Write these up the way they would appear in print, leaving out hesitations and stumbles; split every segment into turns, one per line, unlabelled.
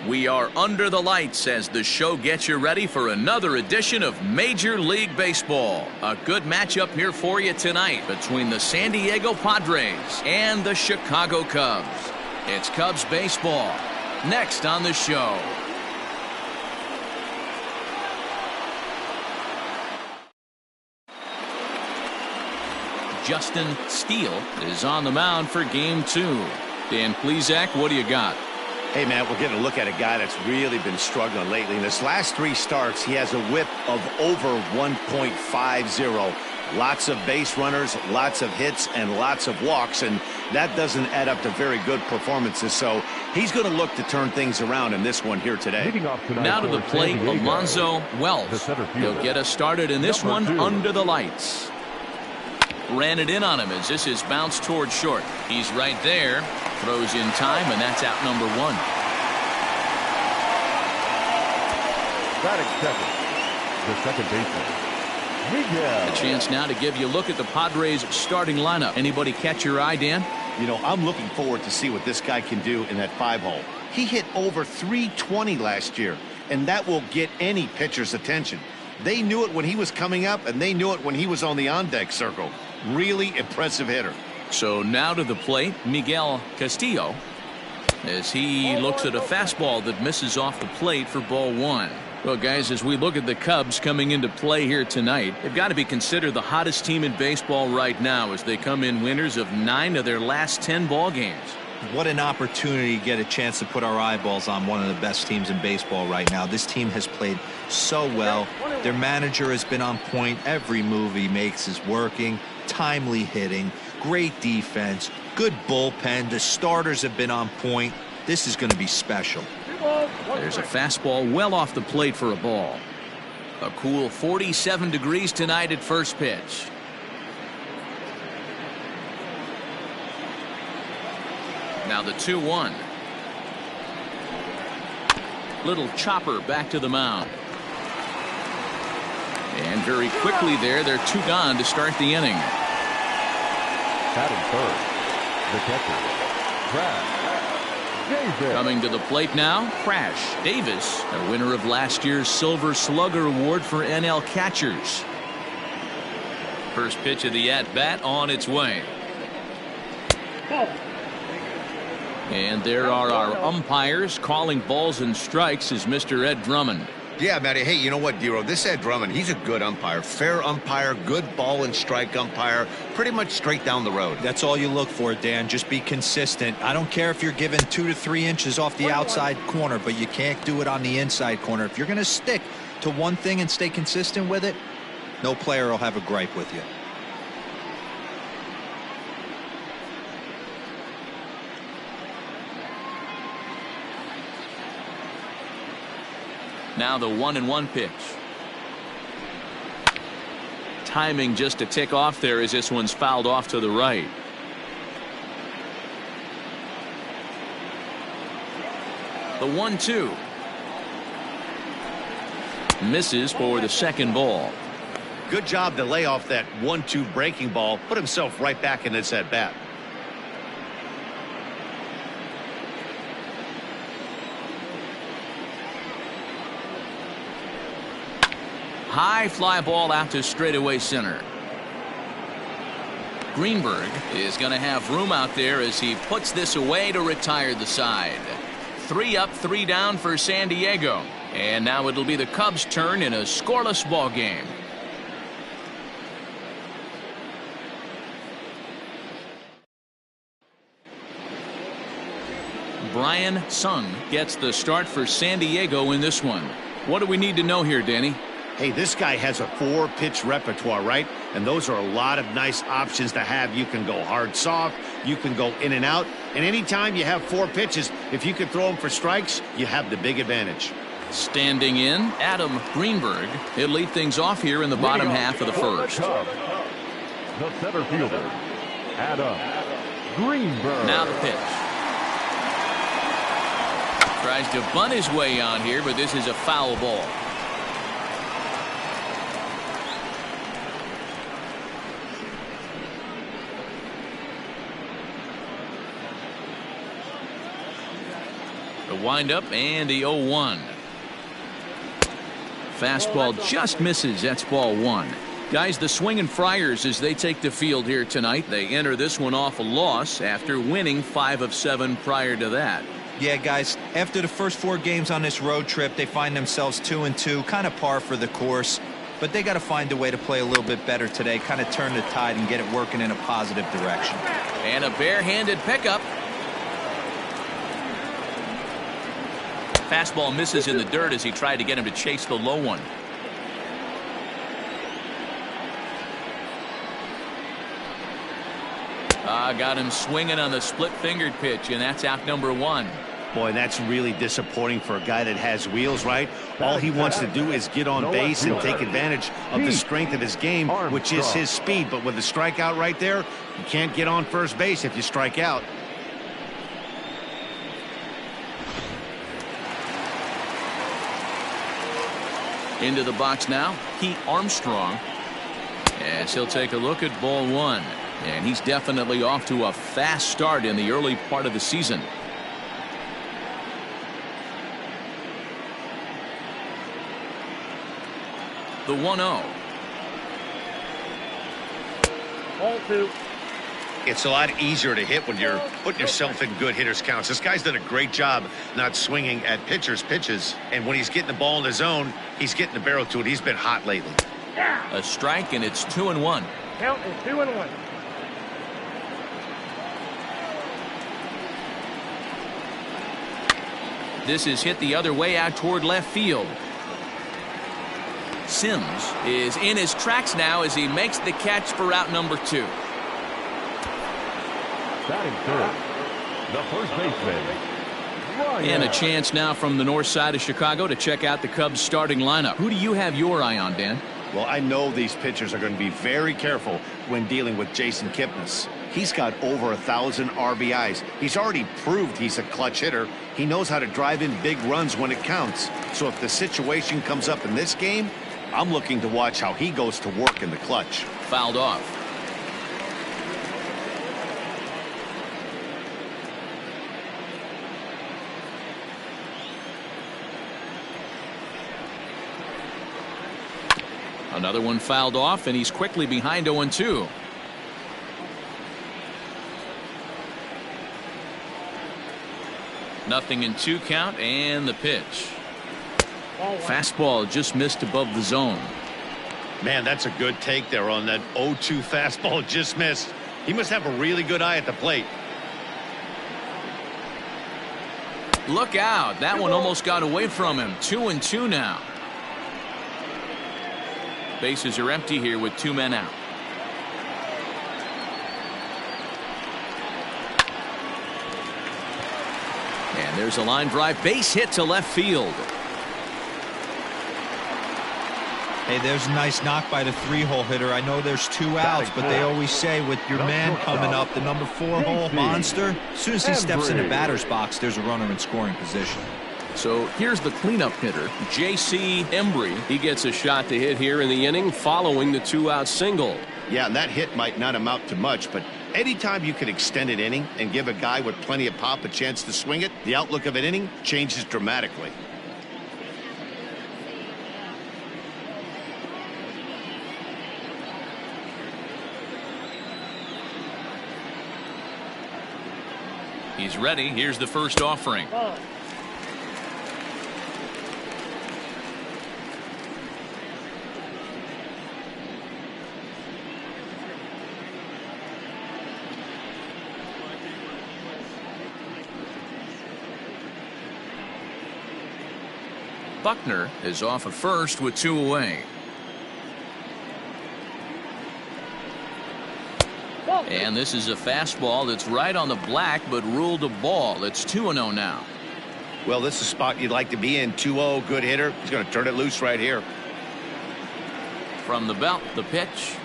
We are under the lights as the show gets you ready for another edition of Major League Baseball. A good matchup here for you tonight between the San Diego Padres and the Chicago Cubs. It's Cubs baseball next on the show. Justin Steele is on the mound for game 2. Dan Plesac, what do you got?
Hey, man, we're getting a look at a guy that's really been struggling lately. In his last 3 starts, he has a whip of over 1.50. Lots of base runners, lots of hits, and lots of walks, and that doesn't add up to very good performances. So he's going to look to turn things around in this one here today.
Now to the plate, Alonzo Wells. He'll get us started in this one under the lights. Ran it in on him as this is bounced toward short. He's right there. Throws in time, and that's out number 1.
Batting second, the second baseman, Miguel.
A chance now to give you a look at the Padres starting lineup. Anybody catch your eye, Dan?
You know, I'm looking forward to see what this guy can do in that 5-hole. He hit over 320 last year, and that will get any pitcher's attention. They knew it when he was coming up, and they knew it when he was on the on-deck circle. Really impressive hitter.
So now to the plate, Miguel Castillo, as he looks at a fastball that misses off the plate for ball 1. Well, guys, as we look at the Cubs coming into play here tonight, they've got to be considered the hottest team in baseball right now as they come in winners of 9 of their last 10 ball games.
What an opportunity to get a chance to put our eyeballs on one of the best teams in baseball right now. This team has played so well. Their manager has been on point. Every move he makes is working. Timely hitting, great defense, good bullpen. The starters have been on point. This is going to be special.
There's a fastball well off the plate for a ball. A cool 47 degrees tonight at first pitch. Now the 2-1. Little chopper back to the mound. And very quickly there, they're 2 gone to start the inning.
Batting third, the catcher, Crash Davis.
Coming to the plate now, Crash Davis, a winner of last year's Silver Slugger Award for NL catchers. First pitch of the at-bat on its way. And there are our umpires calling balls and strikes is Mr. Ed Drummond.
Yeah, Matty. Hey, you know what, Dero? This Ed Drummond, he's a good umpire. Fair umpire, good ball and strike umpire. Pretty much straight down the road.
That's all you look for, Dan. Just be consistent. I don't care if you're given 2 to 3 inches off the outside corner, but you can't do it on the inside corner. If you're going to stick to one thing and stay consistent with it, no player will have a gripe with you.
Now the 1-1 pitch. Timing just a tick off there as this one's fouled off to the right. The 1-2. Misses for the second ball.
Good job to lay off that 1-2 breaking ball. Put himself right back in this at bat.
High fly ball out to straightaway center. Greenberg is going to have room out there as he puts this away to retire the side. 3 up, 3 down for San Diego. And now it'll be the Cubs' turn in a scoreless ball game. Brian Sung gets the start for San Diego in this one. What do we need to know here, Danny?
Hey, this guy has a 4-pitch repertoire, right? And those are a lot of nice options to have. You can go hard, soft. You can go in and out. And anytime you have 4 pitches, if you can throw them for strikes, you have the big advantage.
Standing in, Adam Greenberg. He'll lead things off here in the bottom half of the first.
The center fielder, Adam Greenberg.
Now the pitch. Tries to bunt his way on here, but this is a foul ball. The windup and the 0-1. Fastball just misses. That's ball 1. Guys, the Swinging Friars, as they take the field here tonight, they enter this one off a loss after winning 5 of 7 prior to that.
Yeah, guys, after the first 4 games on this road trip, they find themselves 2-2, kind of par for the course. But they got to find a way to play a little bit better today, kind of turn the tide and get it working in a positive direction.
And a barehanded pickup. Fastball misses in the dirt as he tried to get him to chase the low one. Got him swinging on the split-fingered pitch, and that's out number 1.
Boy, that's really disappointing for a guy that has wheels, right? All he wants to do is get on base and take advantage of the strength of his game, which is his speed. But with a strikeout right there, you can't get on first base if you strike out.
Into the box now, Pete Armstrong. As he'll take a look at ball 1. And he's definitely off to a fast start in the early part of the season. The 1-0.
Ball 2.
It's a lot easier to hit when you're putting yourself in good hitters' counts. This guy's done a great job not swinging at pitchers' pitches. And when he's getting the ball in his zone, he's getting the barrel to it. He's been hot lately.
A strike, and it's 2-1.
Count is 2-1.
This is hit the other way out toward left field. Sims is in his tracks now as he makes the catch for out number 2.
Batting third, the first baseman.
And a chance now from the north side of Chicago to check out the Cubs starting lineup. Who do you have your eye on, Dan?
Well, I know these pitchers are going to be very careful when dealing with Jason Kipnis. He's got over 1,000 RBIs. He's already proved he's a clutch hitter. He knows how to drive in big runs when it counts. So if the situation comes up in this game, I'm looking to watch how he goes to work in the clutch.
Fouled off. Another one fouled off, and he's quickly behind 0-2. Nothing in 2 count, and the pitch. Fastball just missed above the zone.
Man, that's a good take there on that 0-2 fastball just missed. He must have a really good eye at the plate.
Look out. That one almost got away from him. 2-2 now. Bases are empty here with 2 men out. And there's a line drive base hit to left field.
Hey, there's a nice knock by the 3-hole hitter. I know there's 2 outs, but they always say with your man coming up, the number 4-hole monster, as soon as he steps in the batter's box, there's a runner in scoring position.
So here's the cleanup hitter, J.C. Embry. He gets a shot to hit here in the inning following the 2-out single.
Yeah, and that hit might not amount to much, but anytime you can extend an inning and give a guy with plenty of pop a chance to swing it, the outlook of an inning changes dramatically.
He's ready. Here's the first offering. Buckner is off at first with 2 away. And this is a fastball that's right on the black, but ruled a ball. It's 2-0 now.
Well, this is a spot you'd like to be in. 2-0, good hitter. He's going to turn it loose right here.
From the belt, the pitch.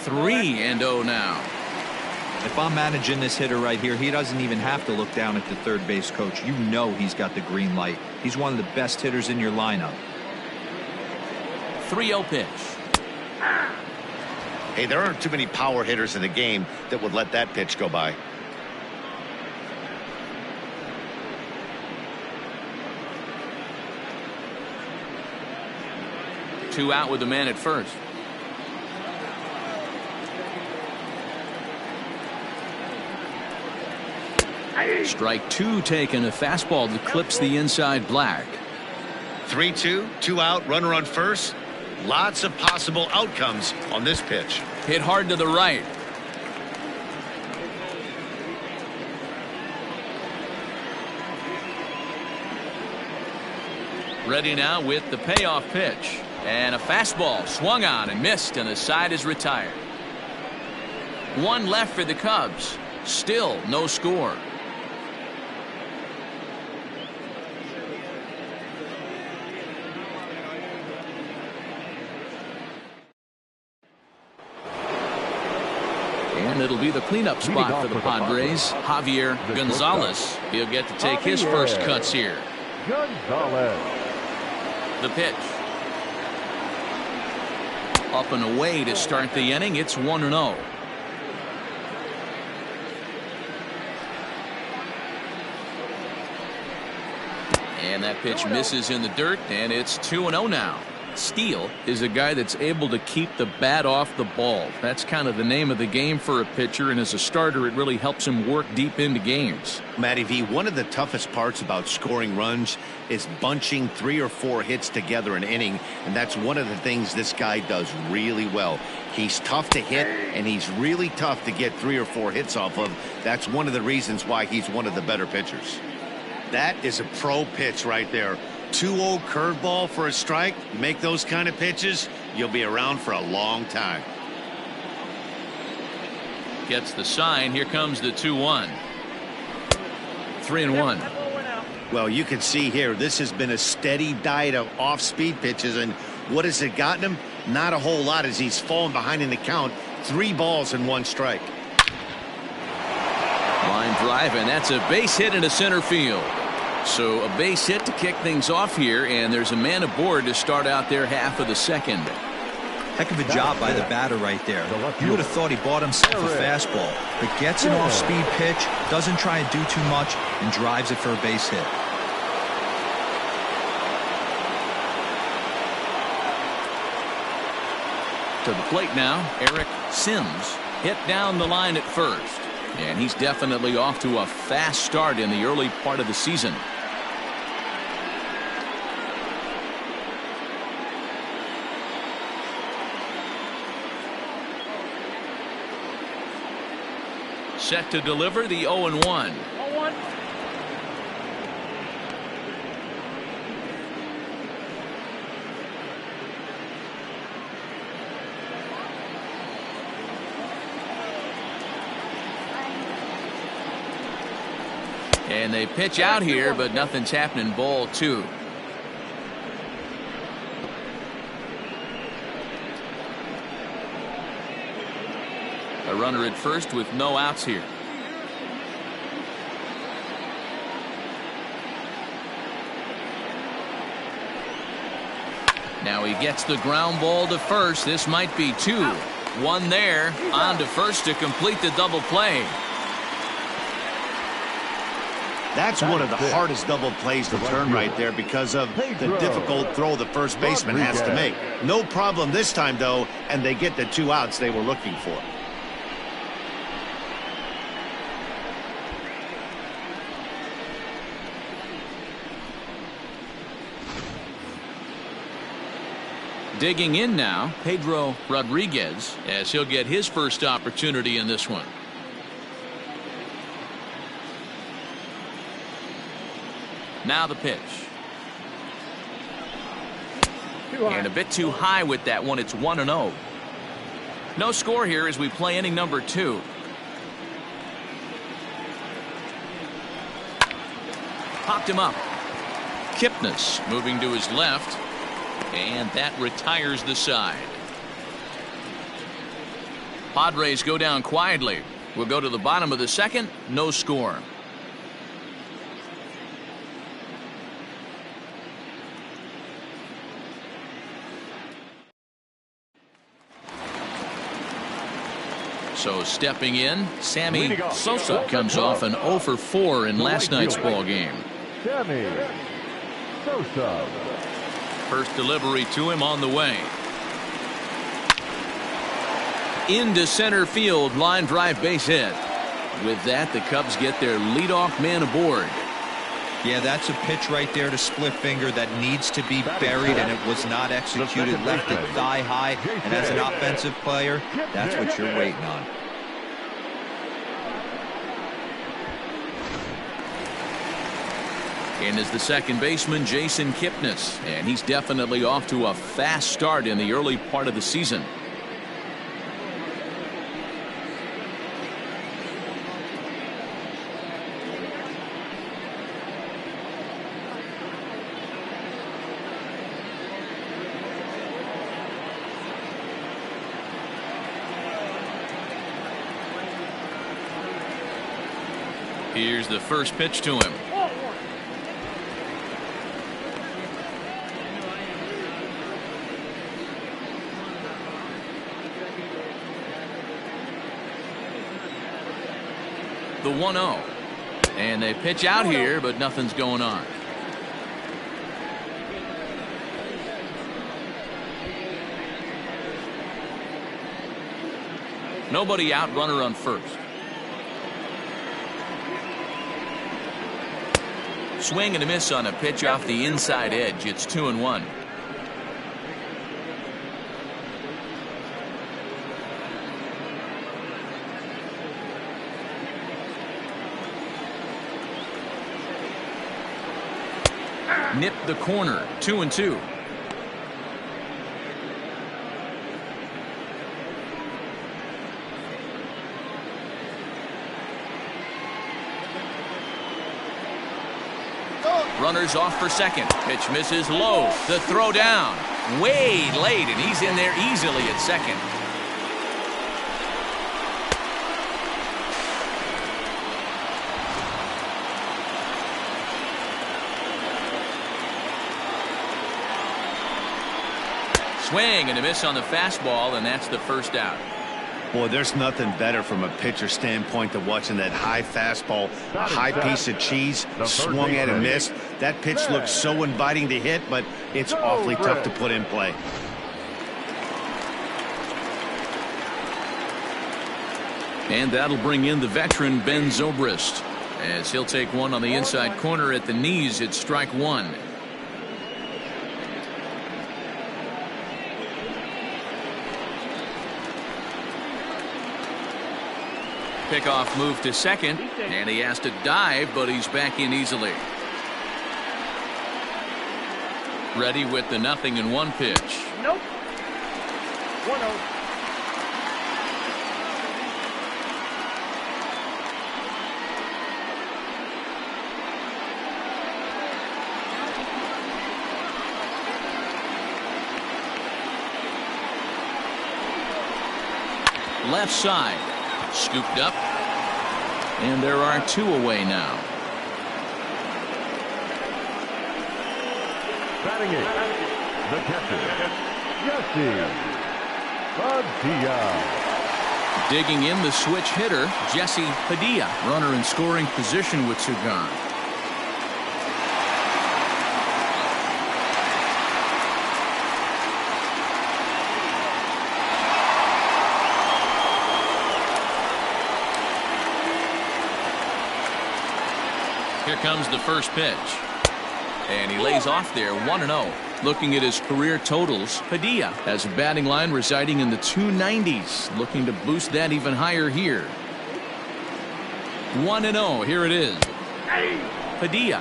3-0 now.
If I'm managing this hitter right here, he doesn't even have to look down at the third base coach. You know he's got the green light. He's one of the best hitters in your lineup.
3-0 pitch.
Hey, there aren't too many power hitters in the game that would let that pitch go by.
2 out with the man at first. Strike 2 taken, a fastball that clips the inside black.
3-2, 2 out, runner on first. Lots of possible outcomes on this pitch.
Hit hard to the right. Ready now with the payoff pitch. And a fastball swung on and missed, and the side is retired. 1 left for the Cubs. Still no score. And it'll be the cleanup spot for the Padres. Javier Gonzalez. He'll get to take his first cuts here.
Gonzalez.
The pitch. Up and away to start the inning. It's 1-0. And that pitch misses in the dirt, and it's 2-0 now. Steele is a guy that's able to keep the bat off the ball. That's kind of the name of the game for a pitcher, and as a starter it really helps him work deep into games.
Matty V, one of the toughest parts about scoring runs is bunching 3 or 4 hits together an inning, and that's one of the things this guy does really well. He's tough to hit, and he's really tough to get 3 or 4 hits off of. That's one of the reasons why he's one of the better pitchers. That is a pro pitch right there. 2-0 curveball for a strike. Make those kind of pitches, you'll be around for a long time.
Gets the sign. Here comes the 2-1. 3-1.
Well, you can see here, this has been a steady diet of off-speed pitches, and what has it gotten him? Not a whole lot, as he's fallen behind in the count. 3 balls and 1 strike.
Line drive, and that's a base hit into center field. So a base hit to kick things off here, and there's a man aboard to start out their half of the second.
Heck of a job by the batter right there. You would have thought he bought himself a fastball, but gets an off-speed pitch, doesn't try and do too much, and drives it for a base hit.
To the plate now, Eric Sims hit down the line at first. And he's definitely off to a fast start in the early part of the season. Set to deliver the 0-1.
0-1.
And they pitch out here, but nothing's happening. Ball 2. A runner at first with no outs here. Now he gets the ground ball to first. This might be 2. 1 there. On to first to complete the double play.
That's one of the hardest double plays to turn right there because of the difficult throw the first baseman has to make. No problem this time, though, and they get the 2 outs they were looking for.
Digging in now, Pedro Rodriguez, as he'll get his first opportunity in this one. Now the pitch. And a bit too high with that one. It's 1-0. No score here as we play inning number 2. Popped him up. Kipnis moving to his left. And that retires the side. Padres go down quietly. We'll go to the bottom of the second. No score. So stepping in, Sammy Sosa comes off an 0 for 4 in last night's ball game.
Sammy Sosa.
First delivery to him on the way. Into center field, line drive, base hit. With that, the Cubs get their leadoff man aboard.
Yeah, that's a pitch right there to split finger that needs to be buried, and it was not executed. Left it thigh high, and as an offensive player, that's what you're waiting on.
In is the second baseman, Jason Kipnis, and he's definitely off to a fast start in the early part of the season. Here's the first pitch to him. The 1-0. And they pitch out here, but nothing's going on. Nobody out, runner on first. Swing and a miss on a pitch off the inside edge. It's 2-1. Nipped the corner. 2-2. Runners off for second. Pitch misses low. The throw down. Way late, and he's in there easily at second. Swing and a miss on the fastball, and that's the first out.
Boy, there's nothing better from a pitcher standpoint than watching that high fastball, a high piece of cheese, swung at and missed. That pitch looks so inviting to hit, but it's awfully tough to put in play.
And that'll bring in the veteran Ben Zobrist, as he'll take one on the inside corner at the knees. It's strike one. Pickoff move to second, and he has to dive, but he's back in easily. Ready with the 0-1 pitch.
Nope. 1-0.
Left side. Scooped up. And there are two away now.
Batting it, the catcher, Jesse Padilla.
Digging in, the switch hitter, Jesse Padilla. Runner in scoring position with two gone. Here comes the first pitch. And he lays off there, 1-0. Looking at his career totals, Padilla has a batting line residing in the 290s. Looking to boost that even higher here. 1-0, here it is. Padilla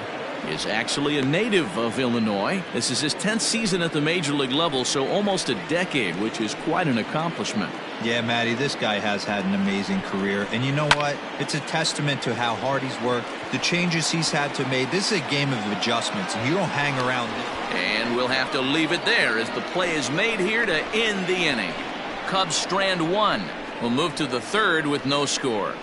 is actually a native of Illinois. This is his 10th season at the major league level, so almost a decade, which is quite an accomplishment.
Yeah, Matty, this guy has had an amazing career. And you know what? It's a testament to how hard he's worked, the changes he's had to make. This is a game of adjustments, and you don't hang around.
And we'll have to leave it there as the play is made here to end the inning. Cubs strand one. We'll move to the third with no score.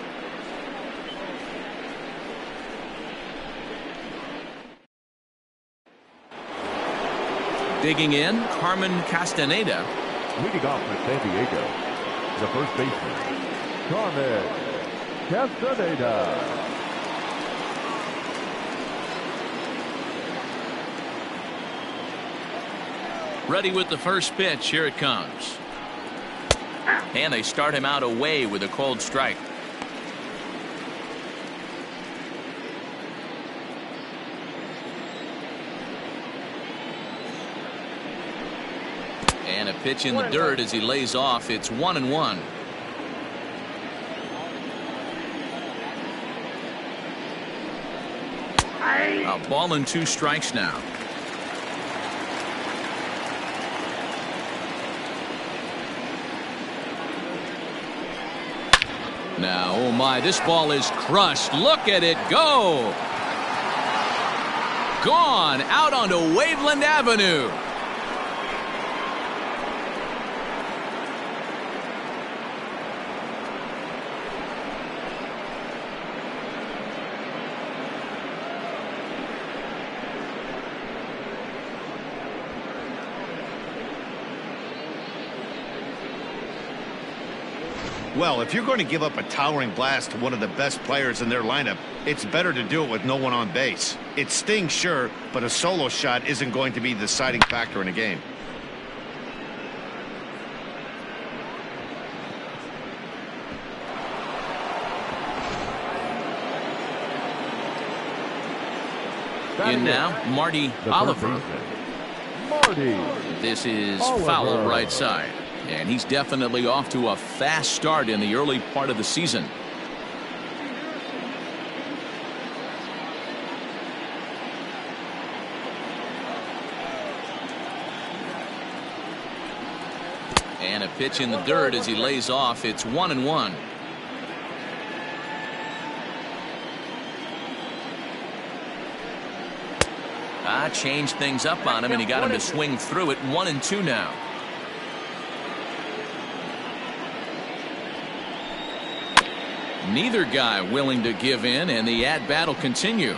Digging in, Carmen Castaneda.
Leading off for San Diego, the first baseman, Carmen Castaneda.
Ready with the first pitch. Here it comes. And they start him out away with a cold strike. And a pitch in the dirt as he lays off. It's 1-1. A ball and 2 strikes now. Now, oh my, this ball is crushed. Look at it go. Gone out onto Waveland Avenue.
Well, if you're going to give up a towering blast to one of the best players in their lineup, it's better to do it with no one on base. It stings, sure, but a solo shot isn't going to be the deciding factor in a game.
In now, Marty Oliver. This is foul right side. And he's definitely off to a fast start in the early part of the season. And a pitch in the dirt as he lays off. It's 1-1. Changed things up on him, and he got him to swing through it. 1-2 now. Neither guy willing to give in, and the at-bat will continue.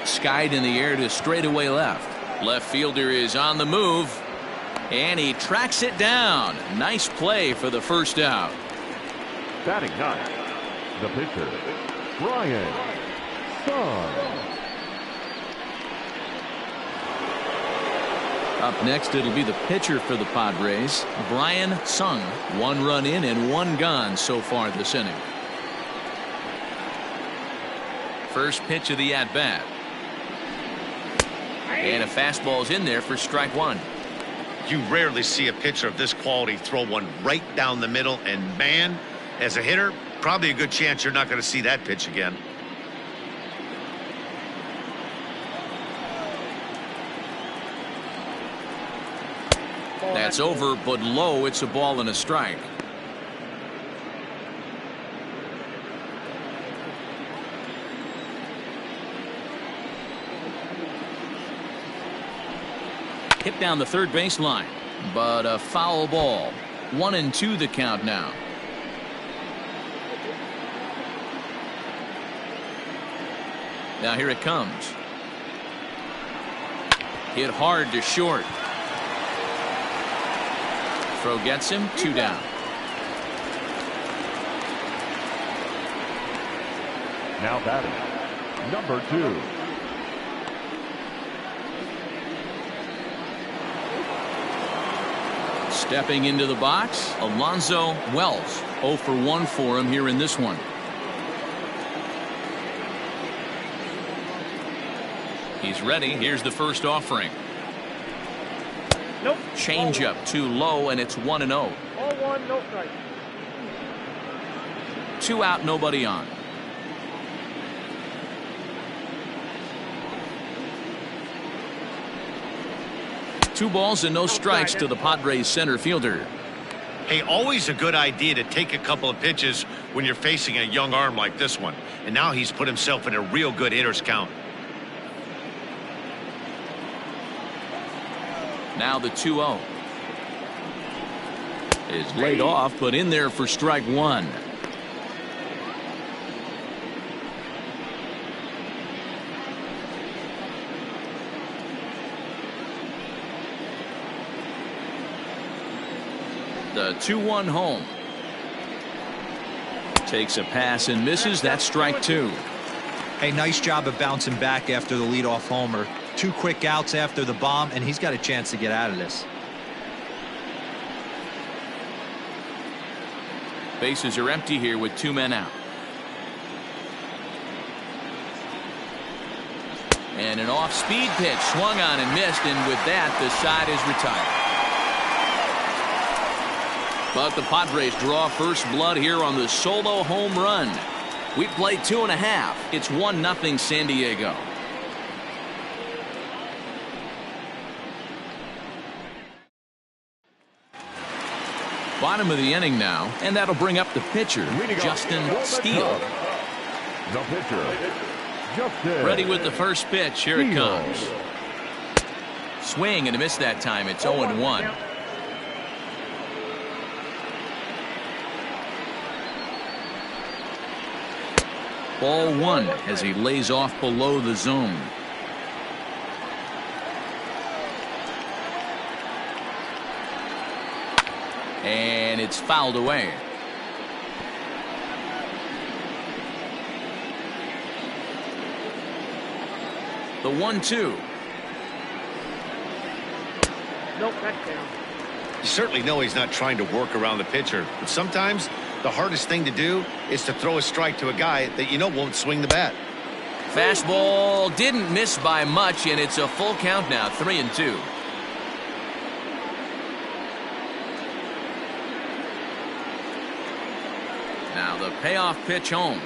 Skied in the air to straightaway left. Left fielder is on the move, and he tracks it down. Nice play for the first out.
Batting ninth, the pitcher, Brian Sung.
Up next, it'll be the pitcher for the Padres, Brian Sung. 1 run in and 1 gone so far this inning. First pitch of the at-bat. And a fastball's in there for strike 1.
You rarely see a pitcher of this quality throw one right down the middle, and man, as a hitter, probably a good chance you're not going to see that pitch again.
That's over, but low. It's a ball and a strike. Hit down the third baseline, but a foul ball. 1-2 the count now. Now here it comes. Hit hard to short. Throw gets him. 2 down.
Now batting, number 2.
Stepping into the box, Alonzo Wells. 0 for 1 for him here in this one. He's ready. Here's the first offering.
Nope.
Changeup too low, and it's 1-0.
All 1, no strike.
2 out, nobody on. Two balls and no strikes to the Padres center fielder.
Hey, always a good idea to take a couple of pitches when you're facing a young arm like this one. And now he's put himself in a real good hitter's count.
Now the 2-0 is laid off, but in there for strike 1. The 2-1 home. Takes a pass and misses. That's strike 2.
Hey, nice job of bouncing back after the leadoff homer. 2 quick outs after the bomb, and he's got a chance to get out of this.
Bases are empty here with 2 men out. And an off-speed pitch swung on and missed, and with that the side is retired. But the Padres draw first blood here on the solo home run. We played 2.5. It's 1-0 San Diego. Bottom of the inning now, and that'll bring up the pitcher, Justin Steele.
The pitcher, Justin.
Ready with the first pitch. Here it comes. Swing and a miss that time. It's 0-1. Ball 1 as he lays off below the zone. And it's fouled away. The 1-2.
Nope, that's down.
You certainly know he's not trying to work around the pitcher, but sometimes the hardest thing to do is to throw a strike to a guy that you know won't swing the bat.
Fastball didn't miss by much, and it's a full count now, 3-2. Now the payoff pitch home.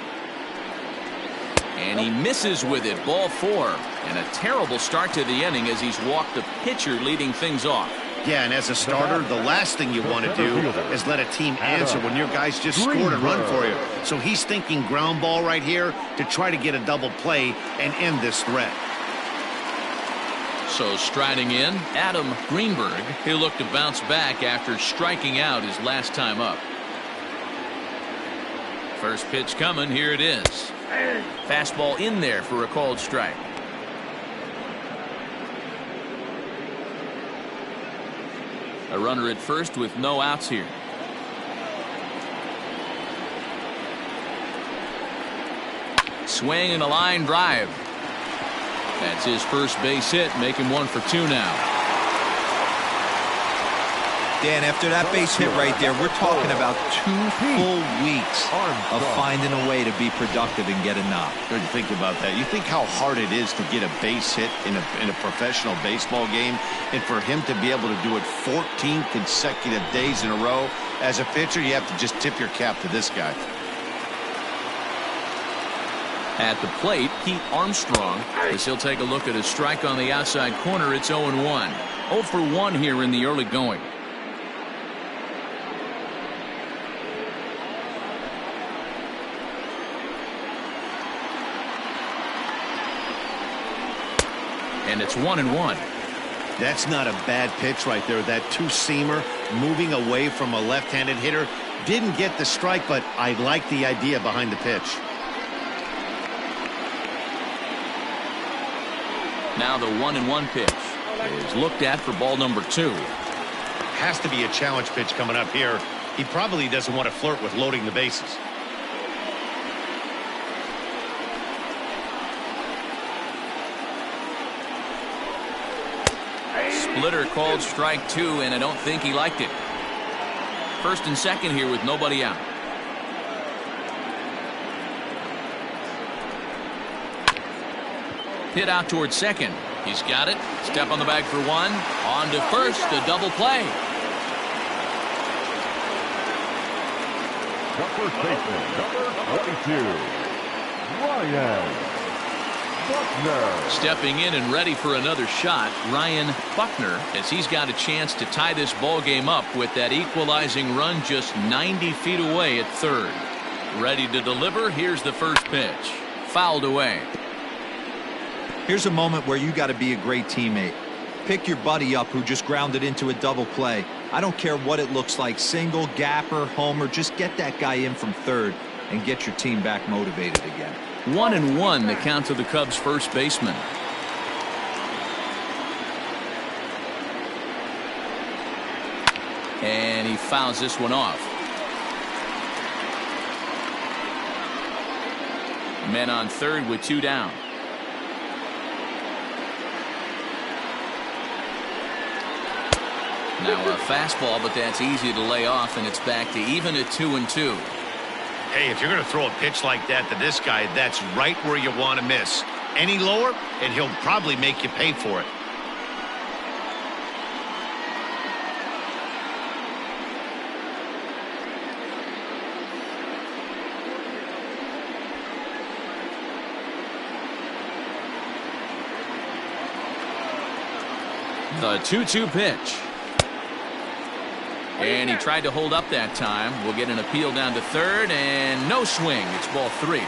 And he misses with it, ball 4. And a terrible start to the inning as he's walked the pitcher leading things off.
Yeah, and as a starter, the last thing you want to do is let a team answer when your guys just scored a run for you. So he's thinking ground ball right here to try to get a double play and end this threat.
So striding in, Adam Greenberg. He'll look to bounce back after striking out his last time up. First pitch coming. Here it is. Fastball in there for a called strike. A runner at first with no outs here. Swing and a line drive. That's his first base hit, making 1 for 2 now.
Dan, after that base hit right there, we're talking about 2 full weeks of finding a way to be productive and get a knock.
Good to think about that. You think how hard it is to get a base hit in a professional baseball game, and for him to be able to do it 14 consecutive days in a row. As a pitcher, you have to just tip your cap to this guy.
At the plate, Pete Armstrong, as he'll take a look at a strike on the outside corner. It's 0-1. 0 for 1 here in the early going. And it's 1-1.
That's not a bad pitch right there. That two-seamer moving away from a left-handed hitter. Didn't get the strike, but I like the idea behind the pitch.
Now the 1-1 pitch is looked at for ball number 2.
Has to be a challenge pitch coming up here. He probably doesn't want to flirt with loading the bases.
Splitter called strike 2, and I don't think he liked it. First and second here with nobody out. Hit out towards second. He's got it. Step on the bag for 1. On to first. A double play.
The first baseman, number 22, Ryan Buckner.
Stepping in and ready for another shot, Ryan Buckner, as he's got a chance to tie this ball game up with that equalizing run just 90 feet away at third. Ready to deliver. Here's the first pitch. Fouled away.
Here's a moment where you got to be a great teammate. Pick your buddy up who just grounded into a double play. I don't care what it looks like, single, gapper, homer, just get that guy in from third and get your team back motivated again.
1-1 the count to the Cubs first baseman. And he fouls this one off. Men on third with 2 down. Now a fastball, but that's easy to lay off, and it's back to even at 2-2.
Hey, if you're going to throw a pitch like that to this guy, that's right where you want to miss. Any lower, and he'll probably make you pay for it.
The 2-2 pitch. And he tried to hold up that time. We'll get an appeal down to third, and no swing. It's ball 3.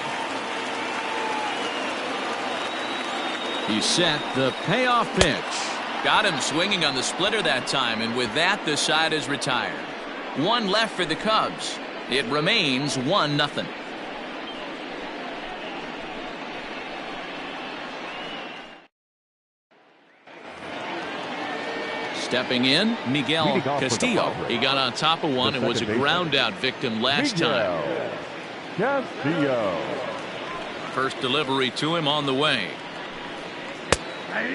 He set the payoff pitch. Got him swinging on the splitter that time, and with that, the side is retired. 1 left for the Cubs. It remains 1-0. Stepping in, Miguel Castillo. He got on top of one and was a ground out victim last time.
Castillo.
First delivery to him on the way.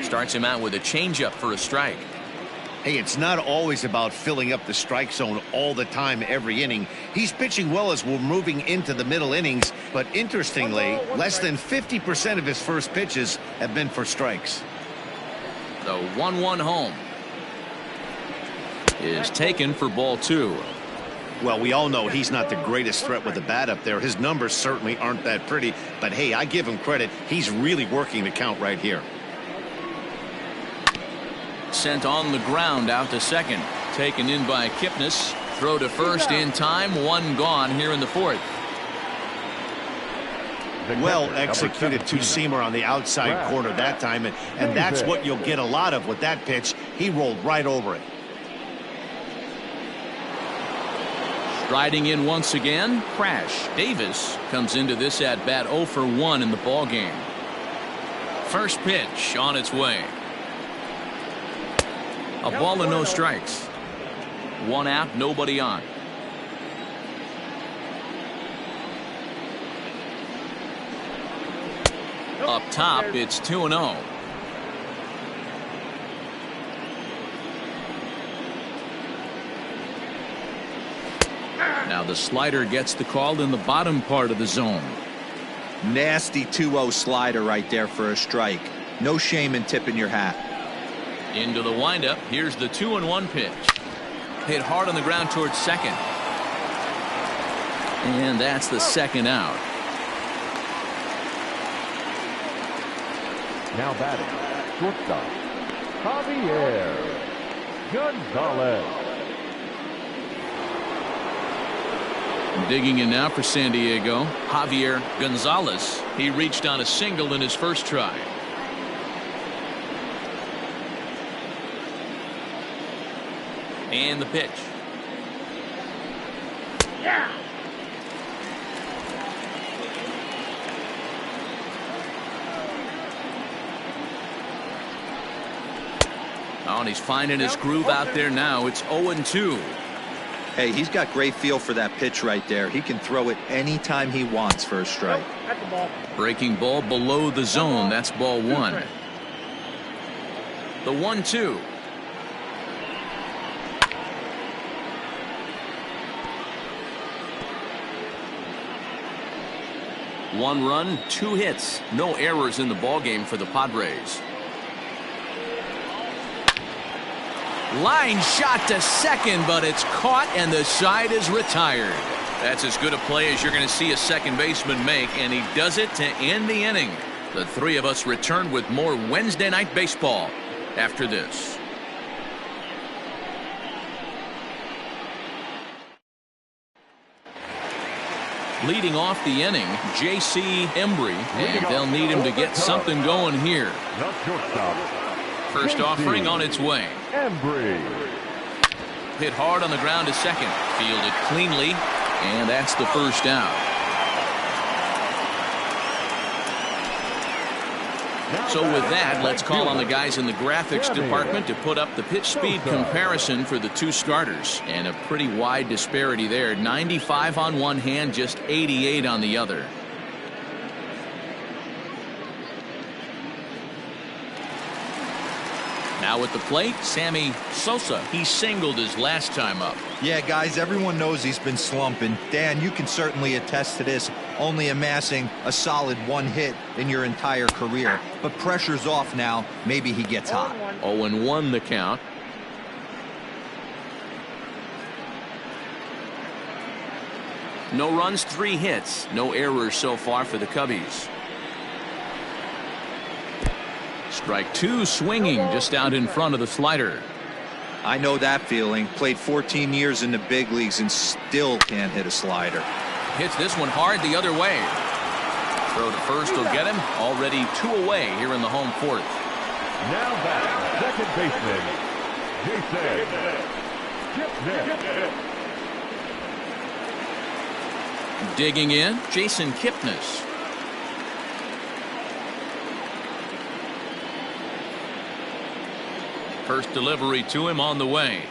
Starts him out with a changeup for a strike.
Hey, it's not always about filling up the strike zone all the time every inning. He's pitching well as we're moving into the middle innings, but interestingly, less than 50% of his first pitches have been for strikes.
The 1-1 home is taken for ball 2.
Well, we all know he's not the greatest threat with the bat up there. His numbers certainly aren't that pretty, but hey, I give him credit. He's really working the count right here.
Sent on the ground out to second. Taken in by Kipnis. Throw to first in time. 1 gone here in the 4th.
Well executed 2-seamer on the outside corner that time, and that's what you'll get a lot of with that pitch. He rolled right over it.
Riding in once again, Crash. Davis comes into this at bat 0 for 1 in the ball game. First pitch on its way. A ball and no strikes. 1 out, nobody on. Up top, it's 2-0. Now the slider gets the call in the bottom part of the zone.
Nasty 2-0 slider right there for a strike. No shame in tipping your hat.
Into the windup. Here's the 2-1 pitch. Hit hard on the ground towards second. And that's the second out.
Now batting, shortstop, Javier Gonzalez.
Digging in now for San Diego, Javier Gonzalez. He reached on a single in his first try. And the pitch.
Yeah.
Oh, and he's finding his groove out there now. It's 0-2.
Hey, he's got great feel for that pitch right there. He can throw it anytime he wants for a strike.
That's the ball.
Breaking ball below the zone. That's ball 1. The 1-2. One run, 2 hits, no errors in the ball game for the Padres. Line shot to second, but it's caught and the side is retired. That's as good a play as you're going to see a second baseman make, and he does it to end the inning. The 3 of us return with more Wednesday Night Baseball after this. Leading off the inning, J.C. Embry, and they'll need him to get something going here. First offering on its way.
Embry.
Hit hard on the ground to second. Fielded cleanly, and that's the first out. So with that, let's call on the guys in the graphics department to put up the pitch speed comparison for the 2 starters. And a pretty wide disparity there. 95 on one hand, just 88 on the other. Now at the plate, Sammy Sosa. He singled his last time up.
Yeah, guys, everyone knows he's been slumping. Dan, you can certainly attest to this, only amassing a solid 1 hit in your entire career. But pressure's off now. Maybe he gets hot.
0-1 the count. No runs, 3 hits. No errors so far for the Cubbies. Strike 2, swinging just out in front of the slider.
I know that feeling. Played 14 years in the big leagues and still can't hit a slider.
Hits this one hard the other way. Throw to first will get him. Already 2 away here in the home 4th.
Now back, second baseman, Jason Kipnis.
Digging in, Jason Kipnis. First delivery to him on the way.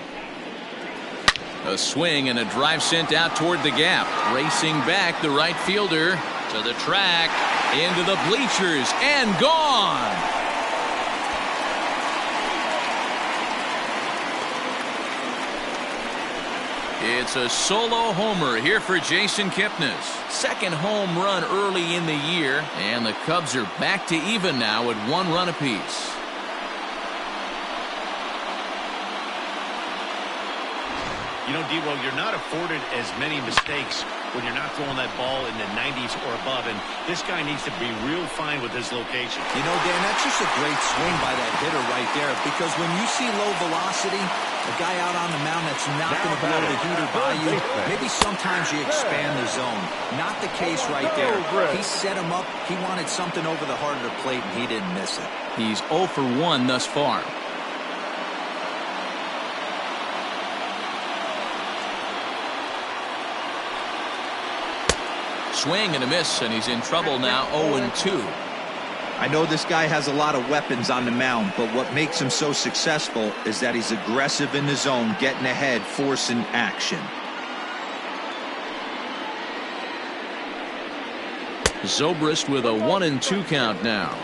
A swing and a drive sent out toward the gap. Racing back, the right fielder to the track, into the bleachers, and gone. It's a solo homer here for Jason Kipnis. Second home run early in the year, and the Cubs are back to even now at 1 run apiece.
You know, Devo, you're not afforded as many mistakes when you're not throwing that ball in the 90s or above, and this guy needs to be real fine with his location.
You know, Dan, that's just a great swing by that hitter right there, because when you see low velocity, a guy out on the mound that's not going to blow the heater by you, maybe sometimes you expand the zone. Not the case right there. He set him up. He wanted something over the heart of the plate, and he didn't miss it.
He's 0 for 1 thus far. Swing and a miss, and he's in trouble now. 0-2.
I know this guy has a lot of weapons on the mound, but what makes him so successful is that he's aggressive in the zone, getting ahead, forcing action.
Zobrist with a 1-2 count now.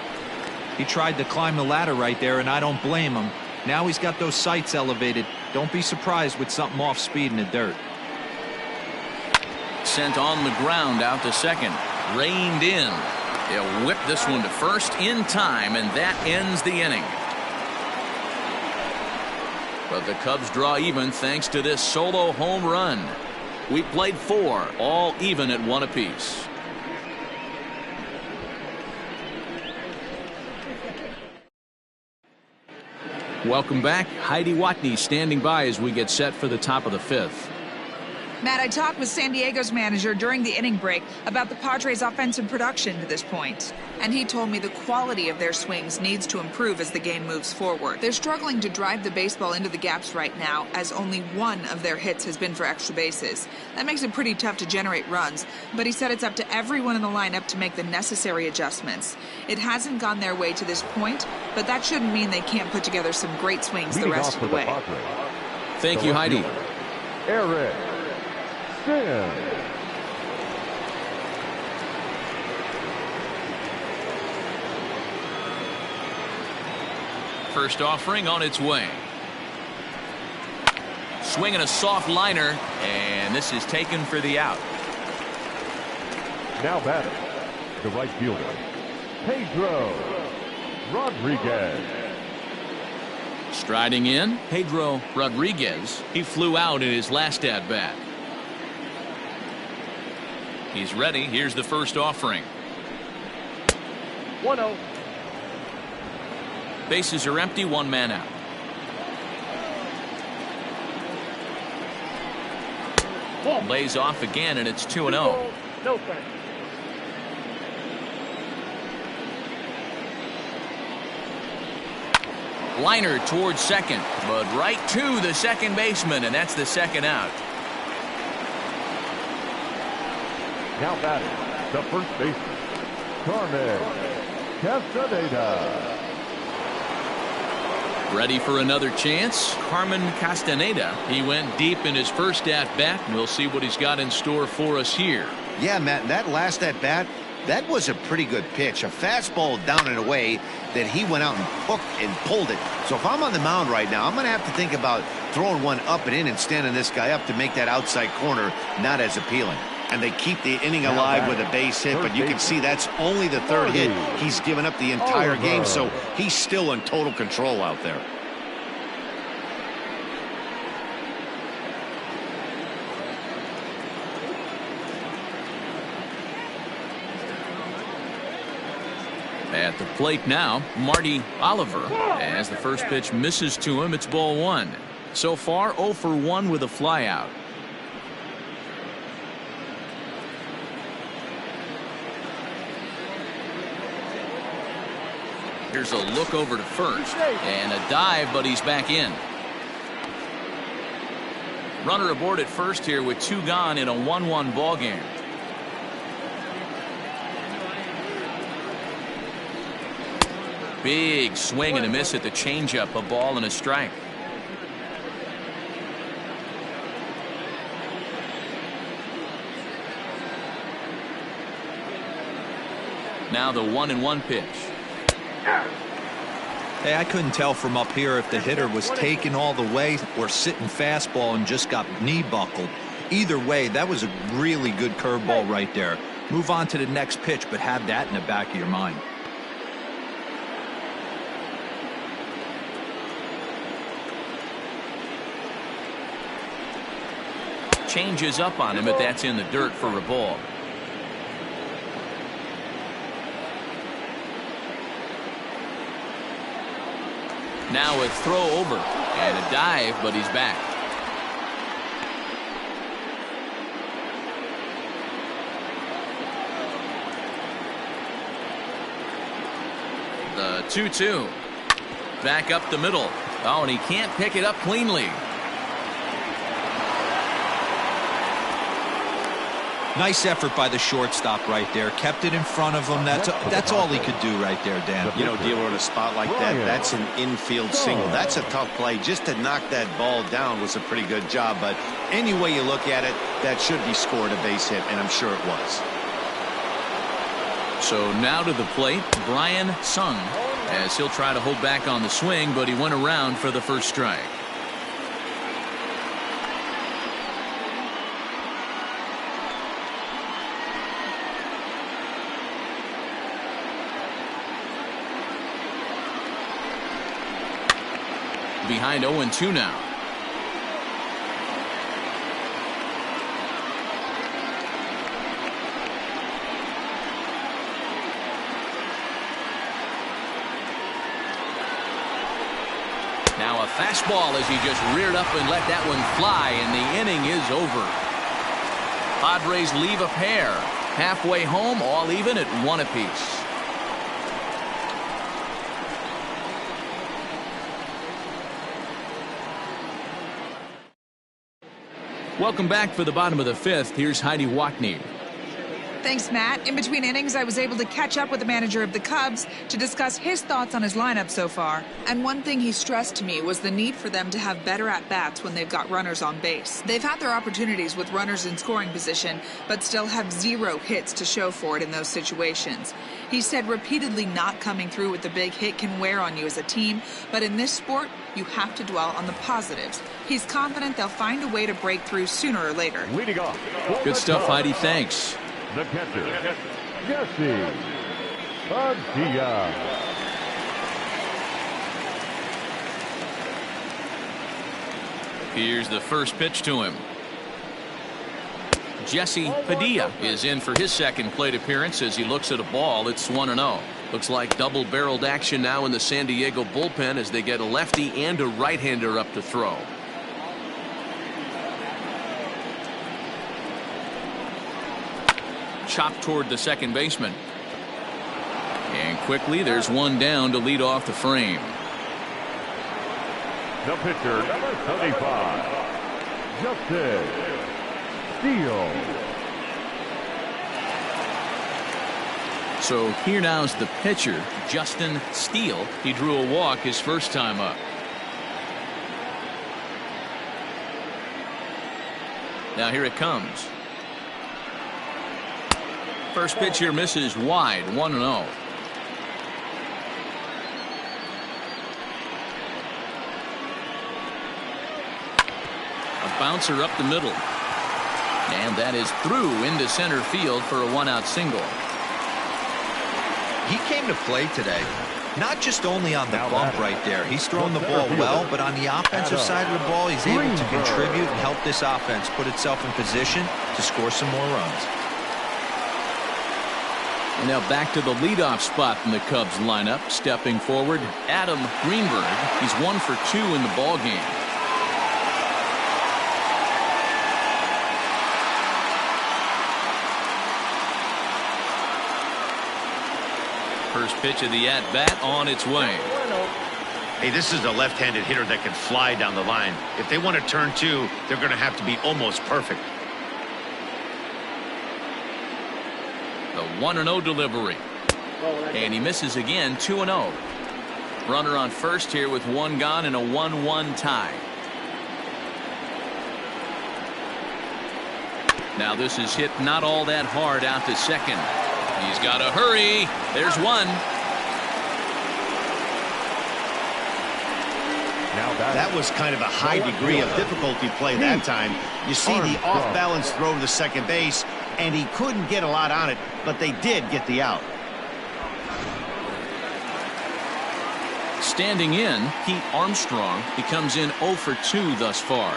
He tried to climb the ladder right there, and I don't blame him. Now he's got those sights elevated. Don't be surprised with something off speed in the dirt.
Sent on the ground out to second. Reined in. He'll whip this one to first in time, and that ends the inning. But the Cubs draw even thanks to this solo home run. We played 4, all even at 1 apiece. Welcome back. Heidi Watney standing by as we get set for the top of the 5th.
Matt, I talked with San Diego's manager during the inning break about the Padres' offensive production to this point. And he told me the quality of their swings needs to improve as the game moves forward. They're struggling to drive the baseball into the gaps right now, as only 1 of their hits has been for extra bases. That makes it pretty tough to generate runs, but he said it's up to everyone in the lineup to make the necessary adjustments. It hasn't gone their way to this point, but that shouldn't mean they can't put together some great swings the rest of the way.
Thank you, Heidi.
Eric.
First offering on its way. Swinging a soft liner, and this is taken for the out.
Now batting, the right fielder, Pedro Rodriguez.
Striding in, Pedro Rodriguez. He flew out in his last at-bat. He's ready. Here's the first offering.
1-0.
Bases are empty, 1 man out. Lays off again, and it's 2-0.
No thanks.
Liner towards second, but right to the second baseman, and that's the second out.
Now batting, the first baseman, Carmen Castaneda.
Ready for another chance, Carmen Castaneda. He went deep in his first at-bat, and we'll see what he's got in store for us here.
Yeah, Matt, that last at-bat, That was a pretty good pitch. A fastball down and away that he went out and hooked and pulled it. So if I'm on the mound right now, I'm going to have to think about throwing one up and in and standing this guy up to make that outside corner not as appealing. And they keep the inning alive with a base hit, but you can see that's only the third hit. He's given up the entire game, so he's still in total control out there.
At the plate now, Marty Oliver. As the first pitch misses to him, it's ball one. So far, 0 for 1 with a flyout. Here's a look over to first. And a dive, but he's back in. Runner aboard at first here with 2 gone in a 1-1 ball game. Big swing and a miss at the changeup, a ball and a strike. Now the 1-1 pitch.
Hey, I couldn't tell from up here if the hitter was taking all the way or sitting fastball and just got knee buckled. Either way, that was a really good curveball right there. Move on to the next pitch, but have that in the back of your mind.
Changes up on him, but that's in the dirt for a ball. Now a throw over and a dive, but he's back. The 2-2. Back up the middle. Oh, and he can't pick it up cleanly.
Nice effort by the shortstop right there. Kept it in front of him. That's all he could do right there, Dan.
You know, dealing with a spot like that, that's an infield single. That's a tough play. Just to knock that ball down was a pretty good job. But any way you look at it, that should be scored a base hit, and I'm sure it was.
So now to the plate, Brian Sung, as he'll try to hold back on the swing, but he went around for the first strike. Behind 0-2 now. Now a fastball as he just reared up and let that one fly, and the inning is over. Padres leave a pair. Halfway home, all even at 1 apiece. Welcome back for the bottom of the 5th. Here's Heidi Watney.
Thanks, Matt. In between innings, I was able to catch up with the manager of the Cubs to discuss his thoughts on his lineup so far. And one thing he stressed to me was the need for them to have better at-bats when they've got runners on base. They've had their opportunities with runners in scoring position, but still have 0 hits to show for it in those situations. He said repeatedly not coming through with the big hit can wear on you as a team, but in this sport, you have to dwell on the positives. He's confident they'll find a way to break through sooner or later.
Leading off.
Good stuff, Heidi. Thanks.
The catcher, Jesse Padilla.
Here's the first pitch to him. Jesse Padilla is in for his second plate appearance as he looks at a ball. It's 1-0. Looks like double-barreled action now in the San Diego bullpen as they get a lefty and a right-hander up to throw. Chopped toward the second baseman. And quickly there's one down to lead off the frame.
The pitcher, number 75, Justin Steele.
So here now is the pitcher, Justin Steele. He drew a walk his first time up. Now here it comes. First pitch here misses wide, 1-0. A bouncer up the middle. And that is through into center field for a 1-out single.
He came to play today, not just only on the bump right there. He's thrown the ball well, but on the offensive side of the ball, he's able to contribute and help this offense put itself in position to score some more runs.
And now back to the leadoff spot in the Cubs lineup. Stepping forward, Adam Greenberg. He's 1 for 2 in the ball game. First pitch of the at-bat on its way.
Hey, this is a left-handed hitter that can fly down the line. If they want to turn 2, they're going to have to be almost perfect.
The 1-0 delivery. And he misses again, 2-0. Runner on first here with 1 gone and a 1-1 tie. Now this is hit not all that hard out to second. He's got to hurry. There's one.
That was kind of a high degree of difficulty play that time. You see the off-balance throw to the second base, and he couldn't get a lot on it, but they did get the out.
Standing in, Pete Armstrong. He comes in 0 for 2 thus far.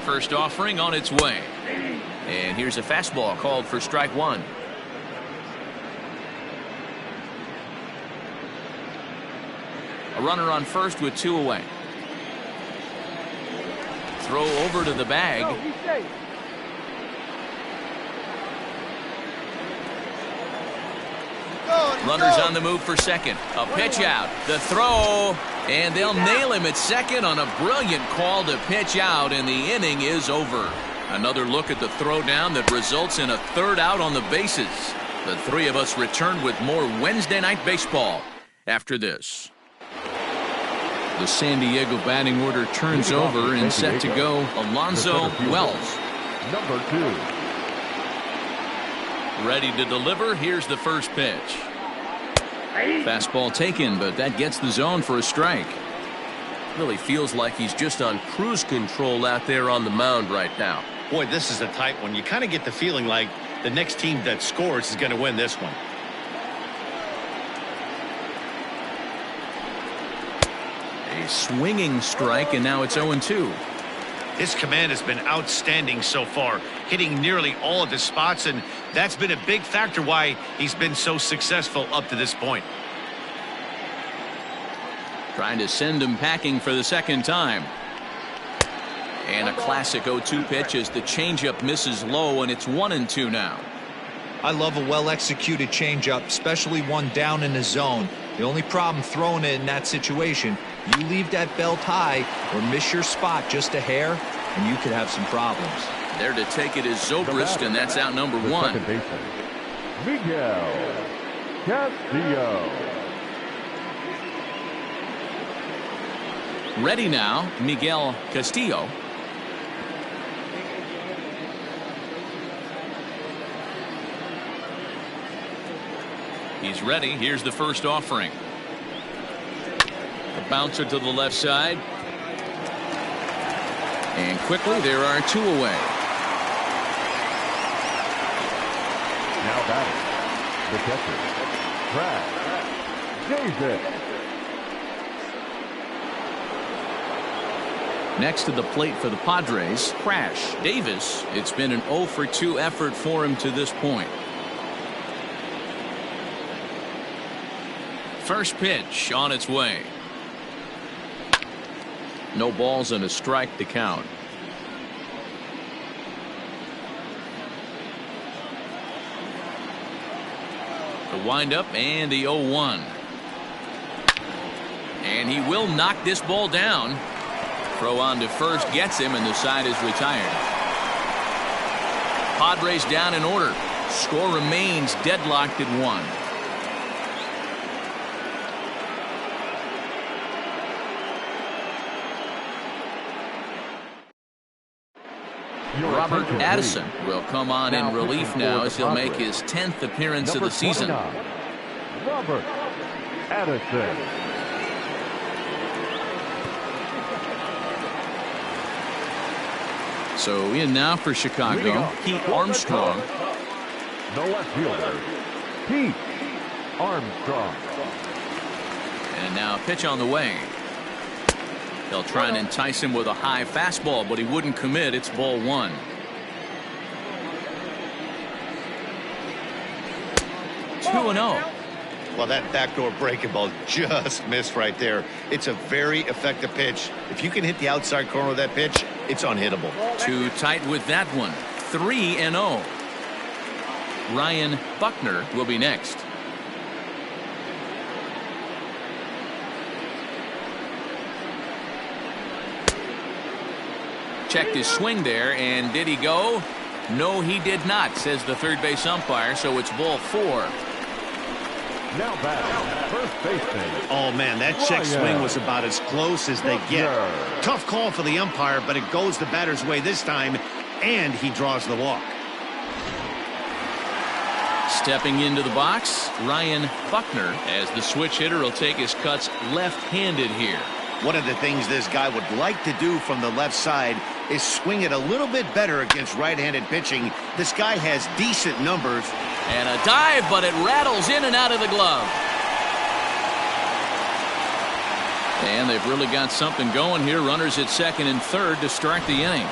First offering on its way. And here's a fastball called for strike 1. A runner on first with 2 away. Throw over to the bag. Runners on the move for second. A pitch out. The throw. And they'll nail him at second on a brilliant call to pitch out, and the inning is over. Another look at the throwdown that results in a 3rd out on the bases. The 3 of us return with more Wednesday night baseball after this. The San Diego batting order turns over and set to go Alonzo Wells.
Number 2.
Ready to deliver. Here's the first pitch. Fastball taken, but that gets the zone for a strike.
Really feels like he's just on cruise control out there on the mound right now.
Boy, this is a tight one. You kind of get the feeling like the next team that scores is going to win this one.
A swinging strike, and now it's 0-2.
His command has been outstanding so far, hitting nearly all of his spots, and that's been a big factor why he's been so successful up to this point.
Trying to send him packing for the second time. And a classic 0-2 pitch as the changeup misses low, and it's 1-2 now.
I love a well-executed changeup, especially one down in the zone. The only problem throwing it in that situation, you leave that belt high or miss your spot just a hair, and you could have some problems.
There to take it is Zobrist, and that's out number 1.
Miguel Castillo.
Ready now, Miguel Castillo. He's ready. Here's the first offering. A bouncer to the left side. And quickly there are 2 away.
Now batting, the catcher, Brad Davis.
Next to the plate for the Padres, Crash Davis. It's been an 0 for 2 effort for him to this point. First pitch on its way. No balls and a strike to count. The windup and the 0-1. And he will knock this ball down. Throw on to first gets him, and the side is retired. Padres down in order. Score remains deadlocked at 1. Robert Addison will come on in relief now as he'll make his 10th appearance of the season.
Robert Addison.
So in now for Chicago, Pete Armstrong.
The left fielder, Pete Armstrong.
And now a pitch on the way. They'll try and entice him with a high fastball, but he wouldn't commit. It's ball one. Two and 0.
Well, that backdoor breaking ball just missed right there. It's a very effective pitch. If you can hit the outside corner of that pitch, it's unhittable.
Too tight with that one. 3 and 0. Ryan Buckner will be next. Checked his swing there, and did he go? No, he did not, says the third base umpire, so it's ball 4.
Now batting, first baseman.
Oh, man, that check swing was about as close as they get. Tough call for the umpire, but it goes the batter's way this time, and he draws the walk.
Stepping into the box, Ryan Buckner, as the switch hitter will take his cuts left-handed here.
One of the things this guy would like to do from the left side is swing it a little bit better against right-handed pitching. This guy has decent numbers.
And a dive, but it rattles in and out of the glove. And they've really got something going here. Runners at second and third to start the inning.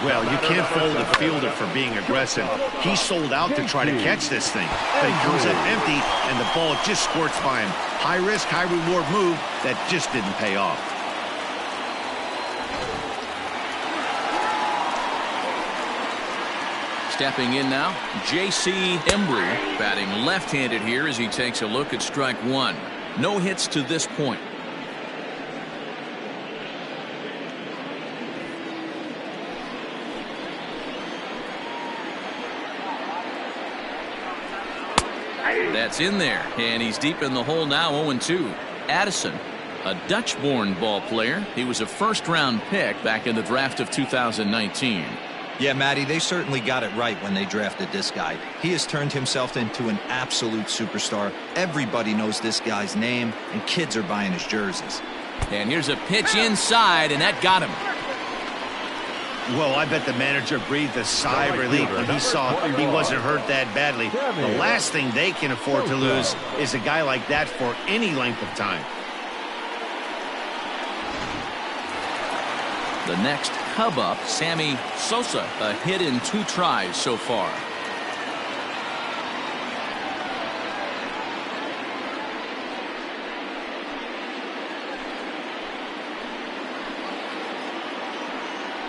Well, you can't fault a fielder for being aggressive. He sold out to try to catch this thing, but he comes up empty, and the ball just squirts by him. High risk, high reward move that just didn't pay off.
Stepping in now, J.C. Embry, batting left-handed here as he takes a look at strike one. No hits to this point. That's in there, and he's deep in the hole now, 0-2. Addison, a Dutch-born ball player. He was a first-round pick back in the draft of 2019.
Yeah, Matty, they certainly got it right when they drafted this guy. He has turned himself into an absolute superstar. Everybody knows this guy's name, and kids are buying his jerseys.
And here's a pitch inside, and that got him.
Well, I bet the manager breathed a sigh of relief when he saw he wasn't hurt that badly. The last thing they can afford to lose is a guy like that for any length of time.
The next Cub up, Sammy Sosa, a hit in 2 tries so far.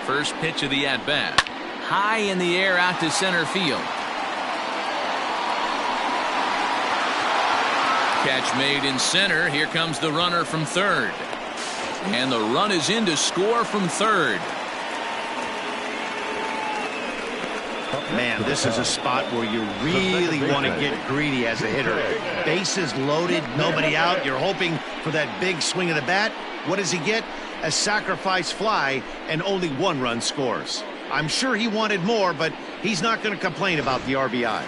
First pitch of the at-bat. High in the air out to center field. Catch made in center. Here comes the runner from third. And the run is in to score from third.
Man, this is a spot where you really want to get greedy as a hitter. Bases loaded, nobody out. You're hoping for that big swing of the bat. What does he get? A sacrifice fly, and only 1 run scores. I'm sure he wanted more, but he's not going to complain about the RBI.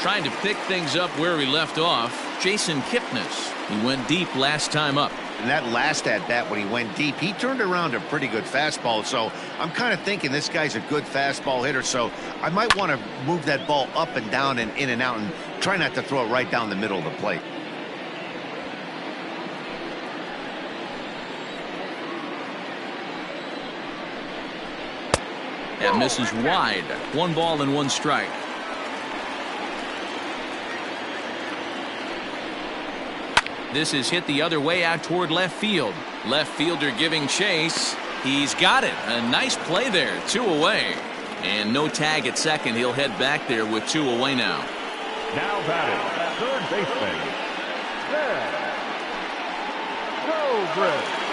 Trying to pick things up where we left off, Jason Kipnis. He went deep last time up.
And that last at-bat when he went deep, he turned around a pretty good fastball. So I'm kind of thinking this guy's a good fastball hitter. So I might want to move that ball up and down and in and out and try not to throw it right down the middle of the plate.
That misses wide. 1 ball and 1 strike. This is hit the other way out toward left field. Left fielder giving chase. He's got it. A nice play there. 2 away. And no tag at second. He'll head back there with 2 away now.
Now batting, third baseman, Ben Zobrist.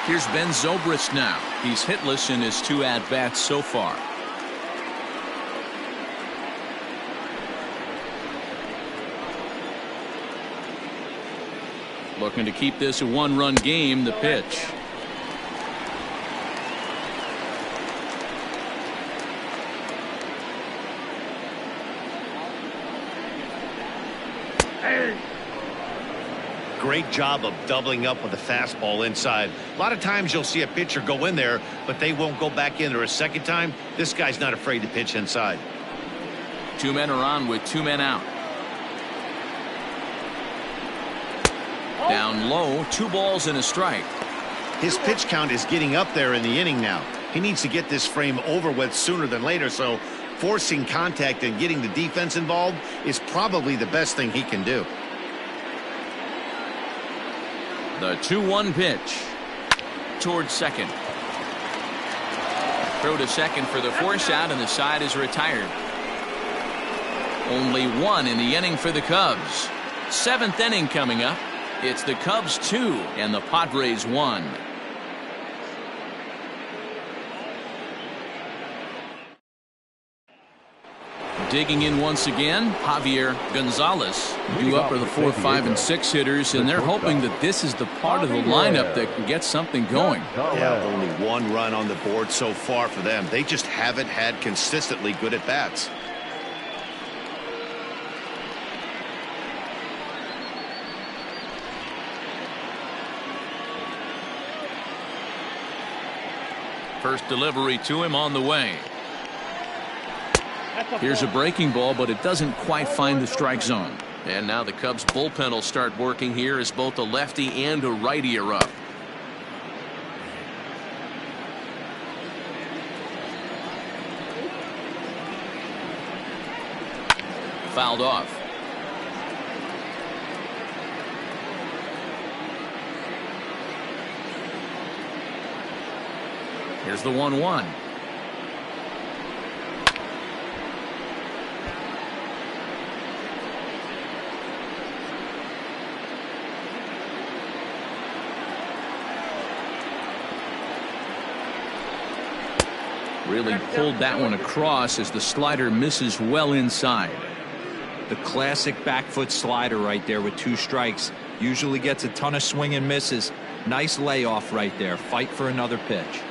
Here's Ben Zobrist now. He's hitless in his 2 at-bats so far. Looking to keep this a 1-run game. The pitch.
great job of doubling up with a fastball inside. A lot of times you'll see a pitcher go in there, but they won't go back in there a second time. This guy's not afraid to pitch inside.
2 men are on with 2 men out. Down low, 2 balls and a strike.
His pitch count is getting up there in the inning now. He needs to get this frame over with sooner than later, so forcing contact and getting the defense involved is probably the best thing he can do.
The 2-1 pitch towards second. Throw to second for the force out, and the side is retired. Only 1 in the inning for the Cubs. 7th inning coming up. It's the Cubs 2 and the Padres 1. Digging in once again, Javier Gonzalez. Due up are the 4, 5, and 6 hitters, and they're hoping that this is the part of the lineup that can get something going.
Yeah, only 1 run on the board so far for them. They just haven't had consistently good at bats.
First delivery to him on the way. Here's a breaking ball, but it doesn't quite find the strike zone. And now the Cubs bullpen will start working here as both a lefty and a righty are up. Fouled off. Here's the 1-1. Really pulled that one across as the slider misses well inside.
The classic back foot slider right there with 2 strikes. Usually gets a ton of swing and misses. Nice layoff right there. Fight for another pitch.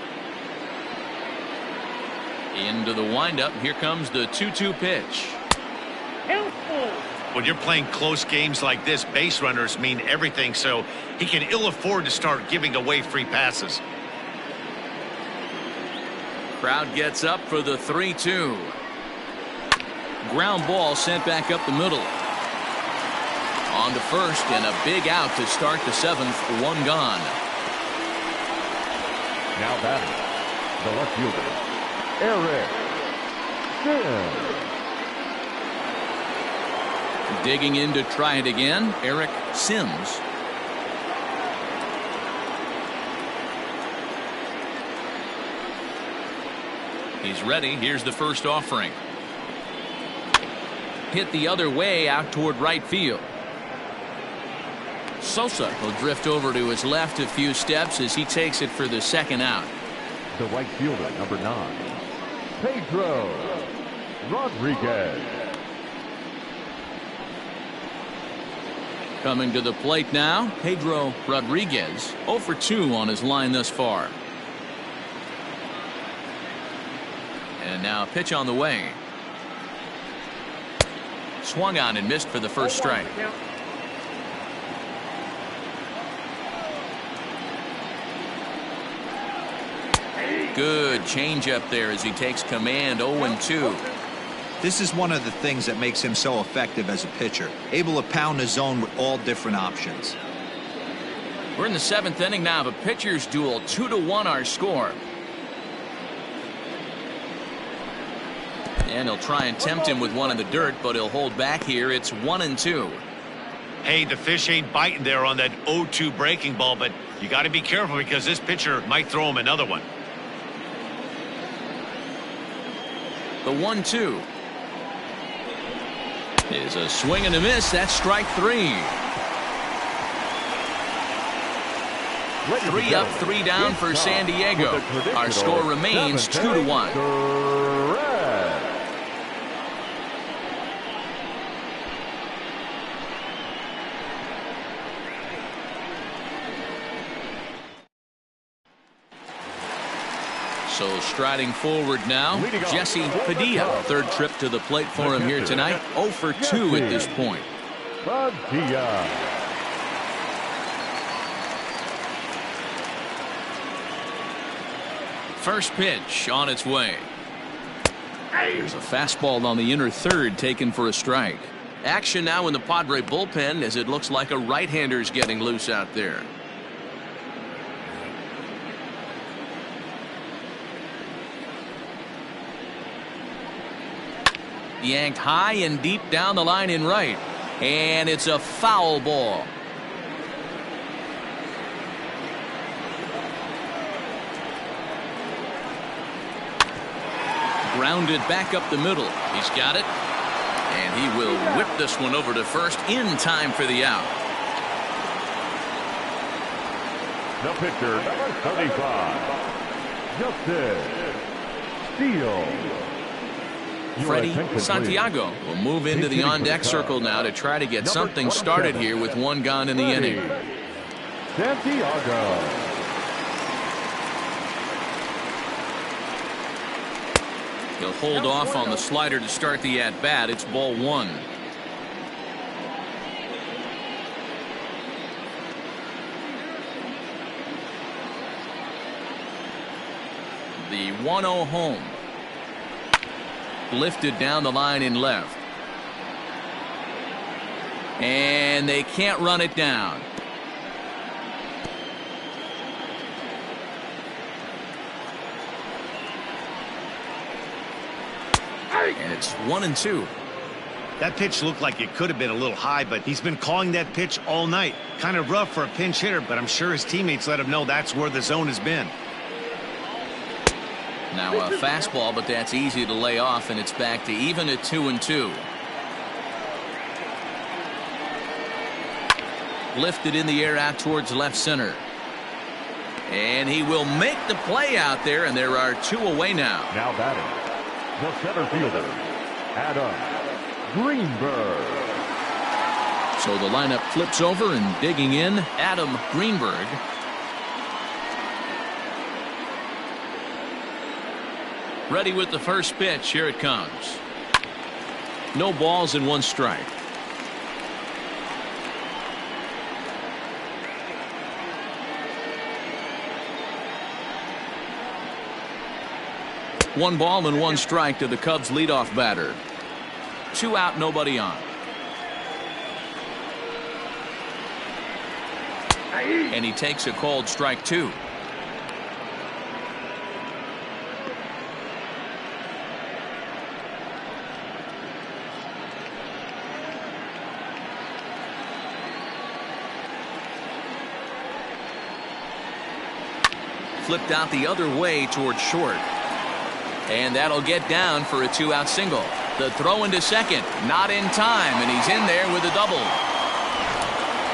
Into the windup. Here comes the 2-2 pitch.
When you're playing close games like this, base runners mean everything, so he can ill afford to start giving away free passes.
Crowd gets up for the 3-2. Ground ball sent back up the middle. On to first, and a big out to start the 7th. 1 gone.
Now batting, the left fielder, Eric Sims.
Digging in to try it again, Eric Sims. He's ready. Here's the first offering. Hit the other way out toward right field. Sosa will drift over to his left a few steps as he takes it for the 2nd out.
The right fielder, number 9, Pedro Rodriguez.
Coming to the plate now, Pedro Rodriguez, 0 for 2 on his line thus far. And now a pitch on the way. Swung on and missed for the first strike. Good changeup there as he takes command. 0-2.
This is one of the things that makes him so effective as a pitcher. Able to pound the zone with all different options.
We're in the 7th inning now of a pitcher's duel. 2-1 our score. And he'll try and tempt him with one in the dirt, but he'll hold back here. It's 1-2.
Hey, the fish ain't biting there on that 0-2 breaking ball, but you got to be careful because this pitcher might throw him another one.
The 1-2 is a swing and a miss. That's strike 3. 3 up, 3 down for San Diego. Our score remains 2-1. So striding forward now, Jesse Padilla. 3rd trip to the plate for him here tonight. 0 for 2 at this point. First pitch on its way. There's a fastball on the inner third taken for a strike.
Action now in the Padre bullpen as it looks like a right-hander's getting loose out there.
Yanked high and deep down the line in right. And it's a foul ball. Grounded back up the middle. He's got it. And he will whip this one over to first in time for the out.
The pitcher, number 35, Justin Steele.
Freddie Santiago will move into the on-deck circle now to try to get something started here with one gone in the inning.
Santiago.
He'll hold off on the slider to start the at-bat. It's ball one. The 1-0 home. Lifted down the line in left. And they can't run it down. And it's 1-2.
That pitch looked like it could have been a little high, but he's been calling that pitch all night. Kind of rough for a pinch hitter, but I'm sure his teammates let him know that's where the zone has been.
Now a fastball, but that's easy to lay off, and it's back to even at 2-2. Lifted in the air out towards left center. And he will make the play out there, and there are two away now.
Now batting, the center fielder, Adam Greenberg.
So the lineup flips over, and digging in, Adam Greenberg. Ready with the first pitch. Here it comes. No balls and one strike. One ball and one strike to the Cubs leadoff batter. 2 out, nobody on. And he takes a called strike 2. Flipped out the other way towards short. And that'll get down for a 2-out single. The throw into second, not in time, and he's in there with a double.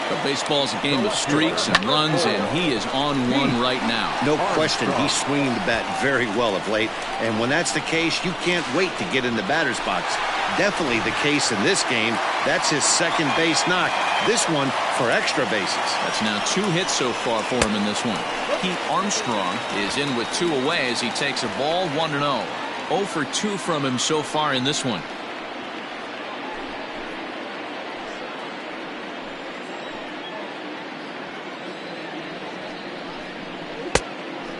But baseball's a game of streaks and runs, and he is on one right now.
No question, he's swinging the bat very well of late, and when that's the case, you can't wait to get in the batter's box. Definitely the case in this game. That's his second base knock. This one for extra bases.
That's now 2 hits so far for him in this one. Pete Armstrong is in with 2 away as he takes a ball 1-0. 0 for 2 from him so far in this one.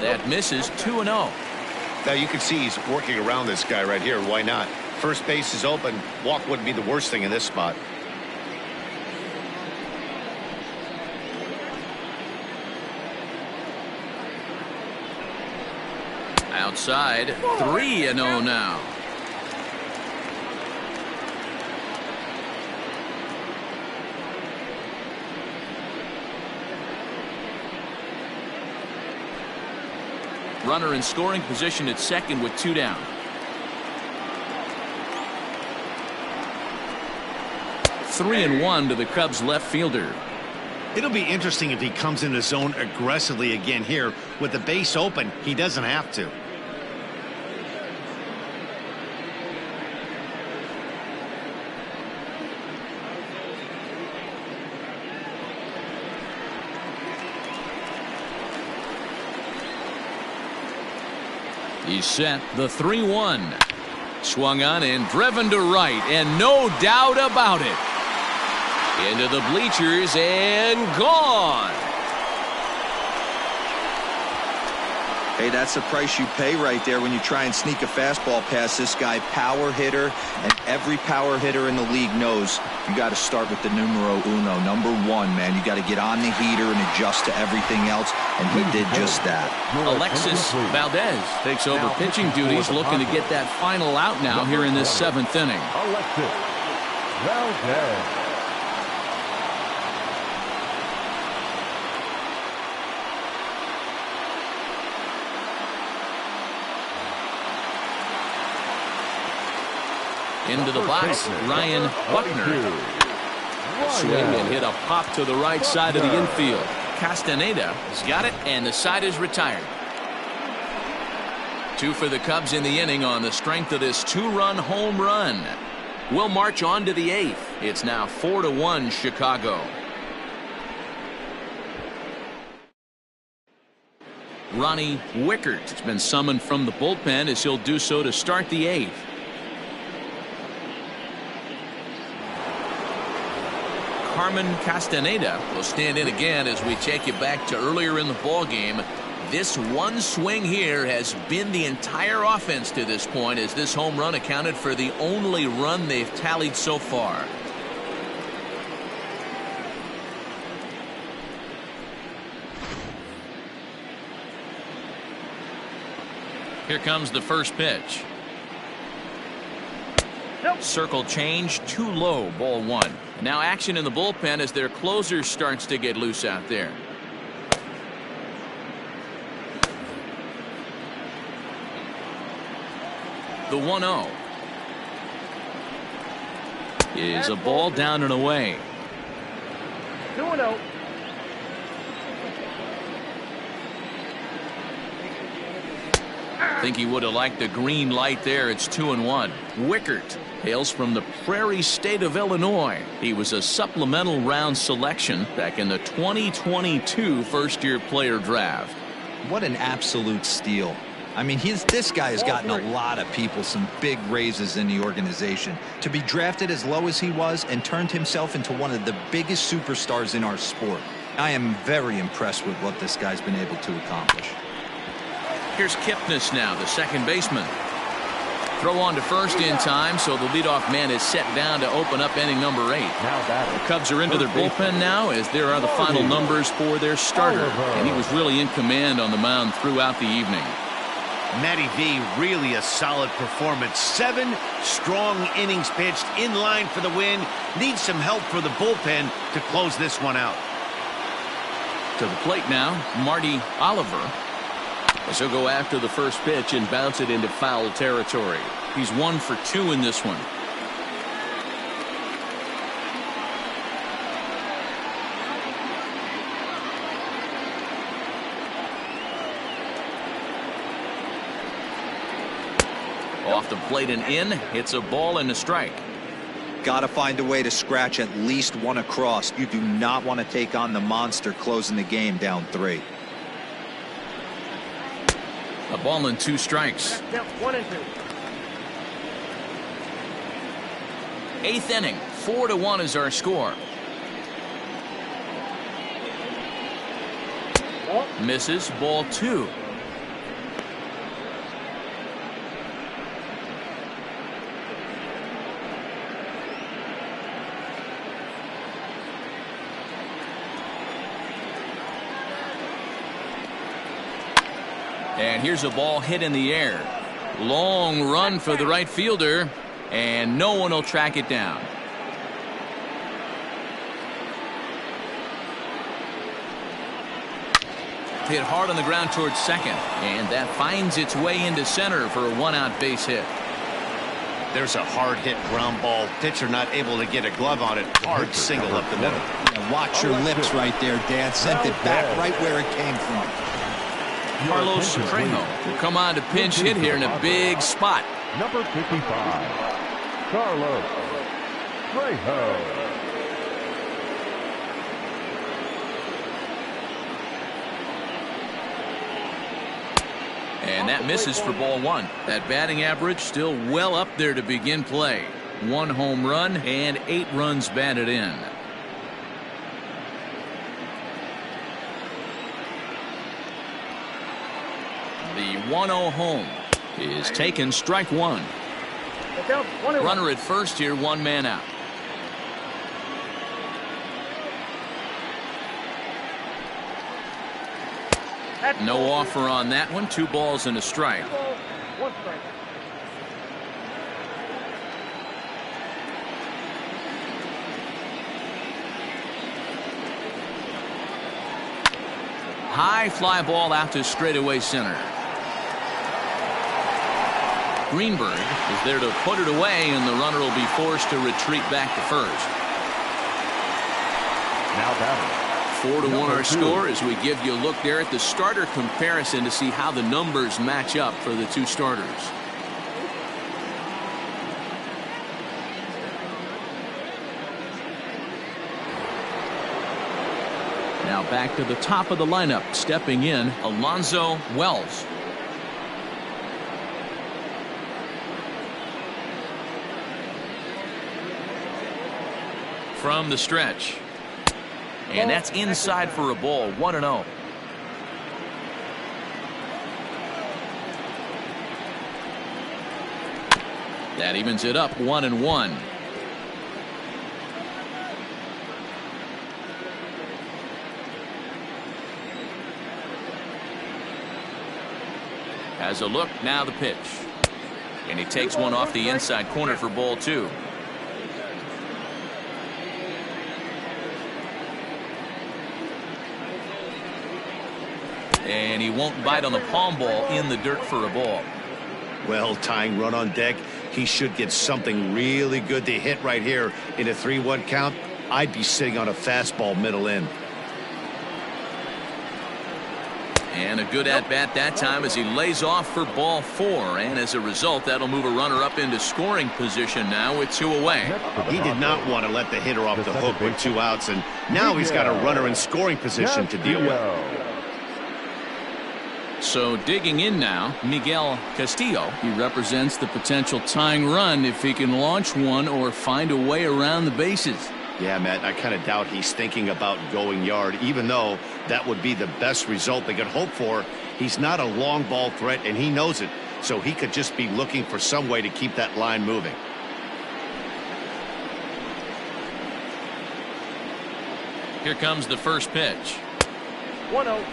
That misses. 2-0.
Now you can see he's working around this guy right here. Why not? First base is open. Walk wouldn't be the worst thing in this spot.
Outside, 3-0 now. Runner in scoring position at second with 2 down. Three and 1 to the Cubs left fielder.
It'll be interesting if he comes in the zone aggressively again here. With the base open, he doesn't have to.
He's set. The 3-1. Swung on and driven to right, and no doubt about it. Into the bleachers and gone.
Hey, that's the price you pay right there when you try and sneak a fastball past this guy. Power hitter, and every power hitter in the league knows you got to start with the numero uno, number one, man. You got to get on the heater and adjust to everything else, and he did just that.
Alexis Valdez takes over pitching duties, looking to get that final out now here in this 7th inning.
Alexis Valdez.
Into the box, Ryan Buckner. Swing and hit a pop to the right side of the infield. Castaneda has got it, and the side is retired. 2 for the Cubs in the inning on the strength of this 2-run home run. We'll march on to the 8th. It's now 4-1 Chicago. Ronnie Wickert has been summoned from the bullpen as he'll do so to start the 8th. Carmen Castaneda will stand in again as we take you back to earlier in the ball game. This one swing here has been the entire offense to this point, as this home run accounted for the only run they've tallied so far. Here comes the first pitch. Circle change, too low, ball 1. Now action in the bullpen as their closer starts to get loose out there. The 1-0 is a ball down and away.
2-0.
Think he would have liked the green light there. It's 2-1. Wickert hails from the Prairie State of Illinois. He was a supplemental round selection back in the 2022 first-year player draft.
What an absolute steal. I mean, this guy has gotten a lot of people some big raises in the organization. To be drafted as low as he was and turned himself into one of the biggest superstars in our sport. I am very impressed with what this guy's been able to accomplish.
Here's Kipnis now, the second baseman. Throw on to first in time, so the leadoff man is set down to open up inning number 8. The Cubs are into their bullpen now, as there are the final numbers for their starter, and he was really in command on the mound throughout the evening.
Matty V, really a solid performance. 7 strong innings pitched, in line for the win. Needs some help for the bullpen to close this one out.
To the plate now, Marty Oliver, as he'll go after the first pitch and bounce it into foul territory. He's 1 for 2 in this one. Off the plate and in, hits a ball and a strike.
Got to find a way to scratch at least one across. You do not want to take on the monster closing the game down 3.
A ball and 2 strikes.
1-2.
8th inning, 4-1 is our score. Misses, ball 2. And here's a ball hit in the air. Long run for the right fielder, and no one will track it down. Hit hard on the ground towards second, and that finds its way into center for a 1-out base hit.
There's a hard hit ground ball. Pitcher not able to get a glove on it. Hard single up the middle.
Yeah, watch your lips right there, Dad. Sent it back right where it came from.
Carlos Trejo will come on to pinch hit here in a big spot.
Number 55, Carlos Trejo.
And that misses for ball 1. That batting average still well up there to begin play. 1 home run and 8 runs batted in. 1-0 home is taken. Strike one. Runner at first here, one man out. No offer on that one. 2 balls and a strike.
1 strike.
High fly ball out to straightaway center. Greenberg is there to put it away, and the runner will be forced to retreat back to first.
Now batting.
4-1 our score as we give you a look there at the starter comparison to see how the numbers match up for the 2 starters. Now back to the top of the lineup, stepping in, Alonzo Wells. From the stretch. And that's inside for a ball. 1-0. That evens it up, 1-1. Has a look, now the pitch. And he takes one off the inside corner for ball 2. And he won't bite on the palm ball, in the dirt for a ball.
Well, tying run on deck. He should get something really good to hit right here in a 3-1 count. I'd be sitting on a fastball middle in.
And a good at-bat that time as he lays off for ball 4. And as a result, that'll move a runner up into scoring position now with 2 away.
He did not want to let the hitter off the hook with 2 outs, and now he's got a runner in scoring position to deal with.
So digging in now, Miguel Castillo. He represents the potential tying run if he can launch one or find a way around the bases.
Yeah, Matt, I kind of doubt he's thinking about going yard, even though that would be the best result they could hope for. He's not a long ball threat, and he knows it, so he could just be looking for some way to keep that line moving.
Here comes the first pitch.
1-0.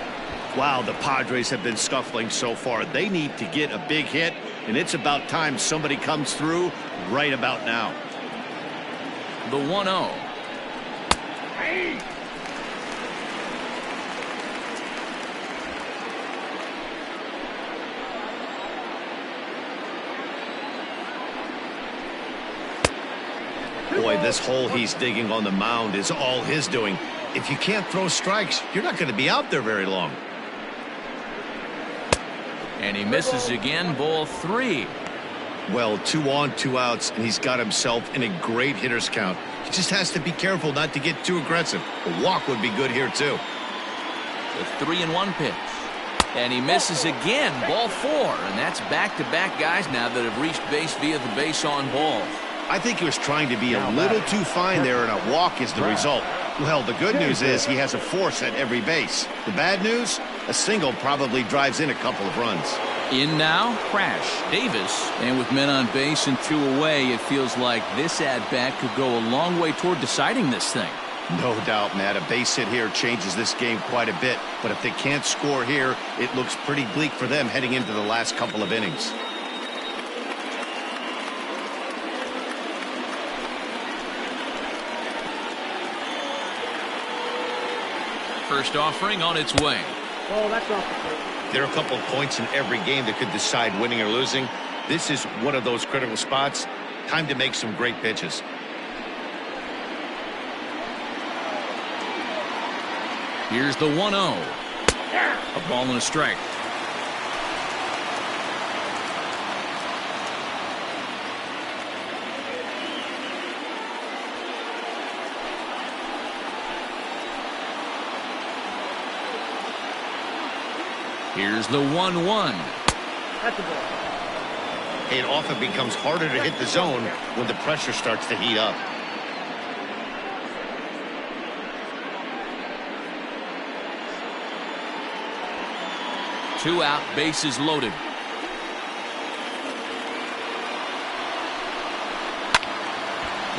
Wow, the Padres have been scuffling so far. They need to get a big hit, and it's about time somebody comes through right about now.
The 1-0.
Boy, this hole he's digging on the mound is all his doing. If you can't throw strikes, you're not going to be out there very long.
And he misses again, ball 3.
Well, 2 on, 2 outs, and he's got himself in a great hitter's count. He just has to be careful not to get too aggressive. A walk would be good here, too.
The 3-1 pitch. And he misses again, ball 4. And that's back-to-back guys now that have reached base via the base on balls.
I think he was trying to be a little too fine there, and a walk is the result. Well, the good news is he has a force at every base. The bad news? A single probably drives in a couple of runs.
In now, Crash Davis. And with men on base and 2 away, it feels like this at-bat could go a long way toward deciding this thing.
No doubt, Matt. A base hit here changes this game quite a bit. But if they can't score here, it looks pretty bleak for them heading into the last couple of innings.
First offering on its way.
Oh, that's off the plate.
There are a couple of points in every game that could decide winning or losing. This is one of those critical spots. Time to make some great pitches.
Here's the 1-0. A ball and a strike. Here's the 1-1.
That's a ball.
It often becomes harder to hit the zone when the pressure starts to heat up.
2 out, bases loaded.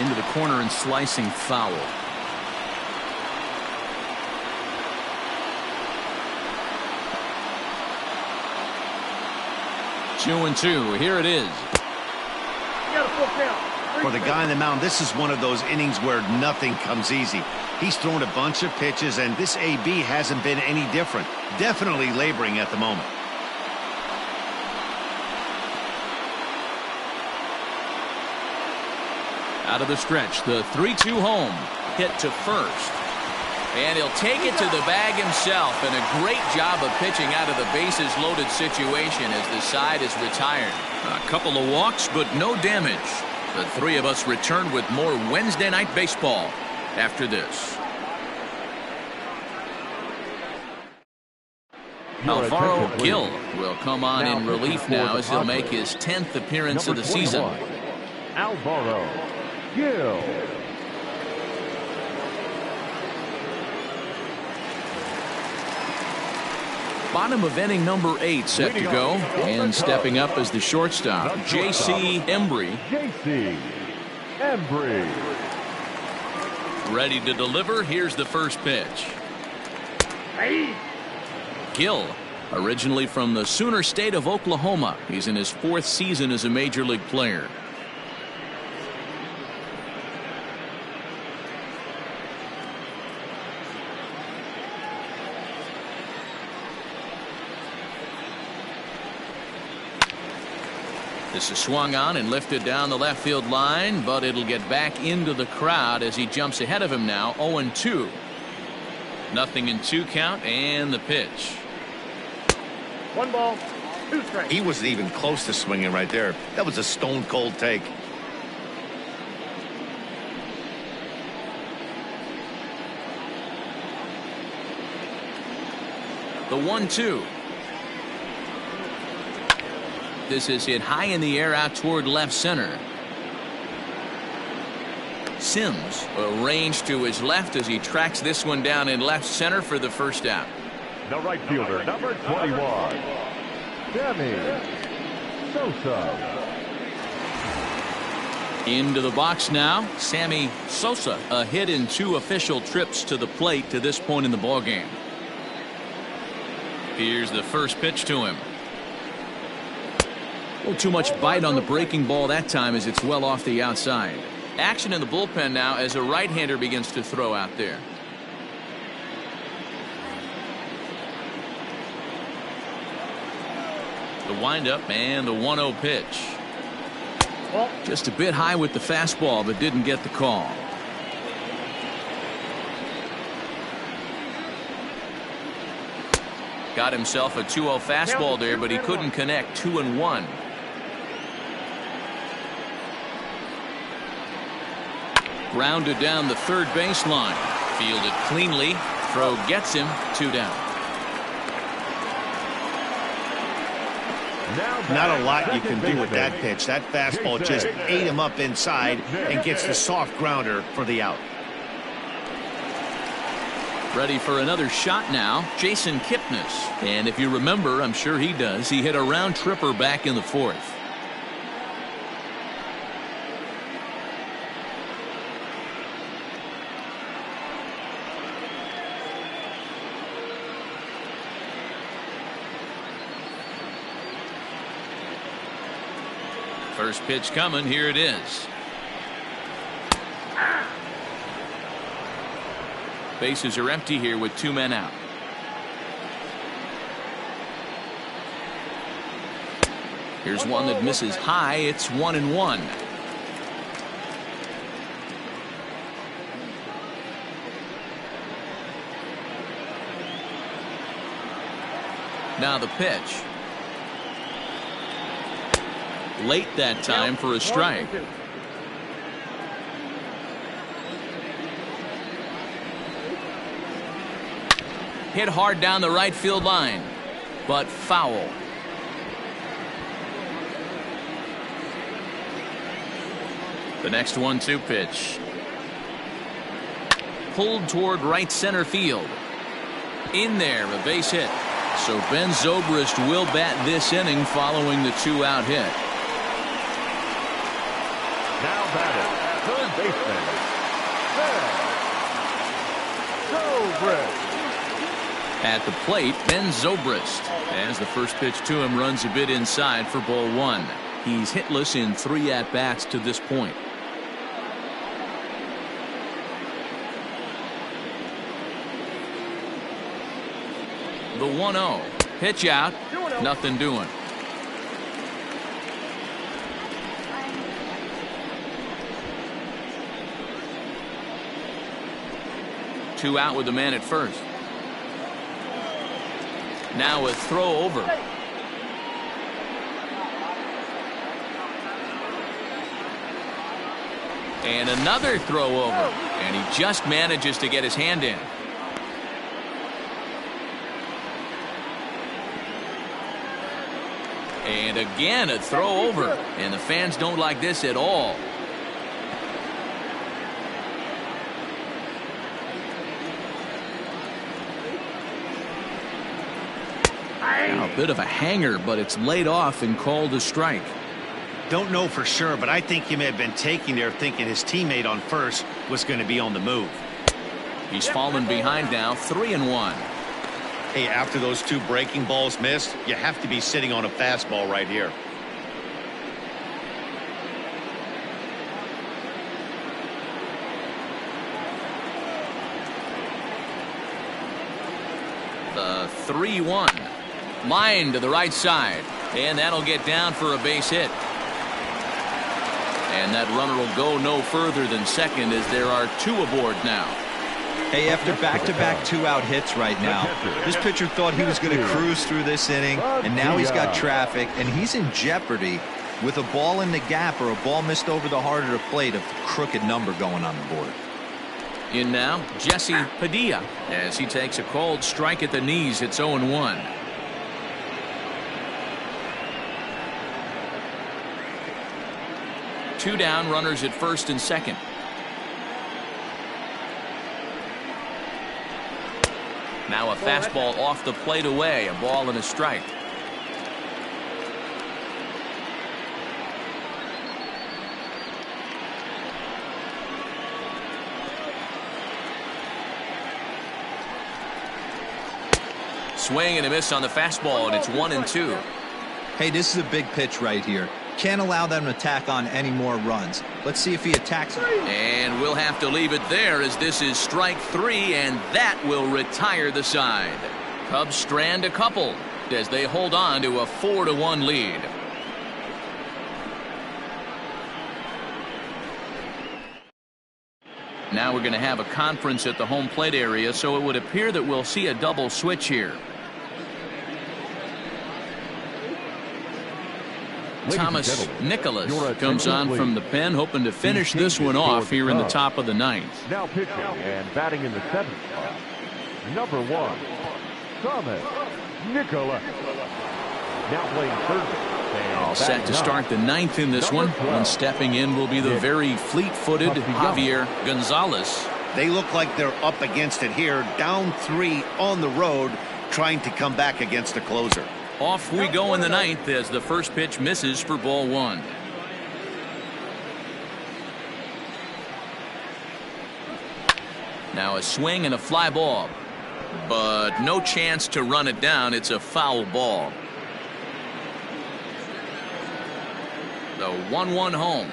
Into the corner and slicing foul. Two and two. Here it is.
For the guy on the mound, this is one of those innings where nothing comes easy. He's thrown a bunch of pitches, and this AB hasn't been any different. Definitely laboring at the moment.
Out of the stretch, the 3-2 home. Hit to first. And he'll take it to the bag himself. And a great job of pitching out of the bases loaded situation as the side is retired. A couple of walks, but no damage. The three of us return with more Wednesday night baseball after this. Alvaro Gil will come on in relief now as he'll make his 10th appearance of the season.
Alvaro Gil.
Bottom of inning number 8 set to go, and stepping up as the shortstop, J.C. Embry.
J.C. Embry.
Ready to deliver. Here's the first pitch. Gil, originally from the Sooner State of Oklahoma. He's in his 4th season as a major league player. This is swung on and lifted down the left field line, but it'll get back into the crowd as he jumps ahead of him now. 0-2. Nothing in 2 count, and the pitch.
1 ball, 2 strikes.
He wasn't even close to swinging right there. That was a stone cold take.
The 1-2. This is hit high in the air out toward left center. Sims arranged to his left as he tracks this one down in left center for the first out.
The right fielder, number 21, Sammy Sosa.
Into the box now, Sammy Sosa. A hit in 2 official trips to the plate to this point in the ballgame. Here's the first pitch to him. A little too much bite on the breaking ball that time as it's well off the outside. Action in the bullpen now as a right-hander begins to throw out there. The windup and the 1-0 pitch. Just a bit high with the fastball, but didn't get the call. Got himself a 2-0 fastball there, but he couldn't connect. 2-1. Grounded down the third baseline. Fielded cleanly. Throw gets him. 2 down.
Not a lot you can do with that pitch. That fastball just ate him up inside and gets the soft grounder for the out.
Ready for another shot now, Jason Kipnis. And if you remember, I'm sure he does, he hit a round tripper back in the 4th. First pitch coming. Here it is. Bases are empty here with 2 men out. Here's one that misses high. It's 1-1. Now the pitch. Late that time for a strike. Hit hard down the right field line, but foul. The next 1-2 pitch. Pulled toward right center field. In there, a base hit. So Ben Zobrist will bat this inning following the 2-out hit.
Now batting, third baseman, Ben Zobrist.
At the plate, Ben Zobrist, as the first pitch to him runs a bit inside for ball 1. He's hitless in 3 at-bats to this point. The 1-0. Pitch out. Nothing doing. Two out with the man at first. Now a throw over. And another throw over. And he just manages to get his hand in. And again a throw over. And the fans don't like this at all. Now, a bit of a hanger, but it's laid off and called a strike.
Don't know for sure, but I think he may have been taking there thinking his teammate on first was going to be on the move.
He's fallen behind now, 3-1.
Hey, after those 2 breaking balls missed, you have to be sitting on a fastball right here.
The 3-1. Line to the right side. And that'll get down for a base hit. And that runner will go no further than second as there are 2 aboard now.
Hey, after back-to-back 2-out hits right now, this pitcher thought he was going to cruise through this inning, and now he's got traffic, and he's in jeopardy with a ball in the gap or a ball missed over the heart of the plate of a crooked number going on the board.
In now, Jesse Padilla, as he takes a called strike at the knees. It's 0-1. Two down, runners at first and second. Now a fastball off the plate away, a ball and a strike. Swing and a miss on the fastball, and it's 1-2.
Hey, this is a big pitch right here. Can't allow them to tack on any more runs. Let's see if he attacks.
And we'll have to leave it there as this is strike 3, and that will retire the side. Cubs strand a couple as they hold on to a 4-1 lead. Now we're going to have a conference at the home plate area, so it would appear that we'll see a double switch here. Thomas Nicholas comes on from the pen, hoping to finish this one off here in the top of the 9th.
Now pitching and batting in the 7th spot, number 1, Thomas Nicholas. Now playing third base.
All set to start the 9th in this one. And stepping in will be the very fleet-footed Javier Gonzalez.
They look like they're up against it here, down 3 on the road, trying to come back against a closer.
Off we go in the 9th as the first pitch misses for ball 1. Now a swing and a fly ball, but no chance to run it down. It's a foul ball. The 1-1 home.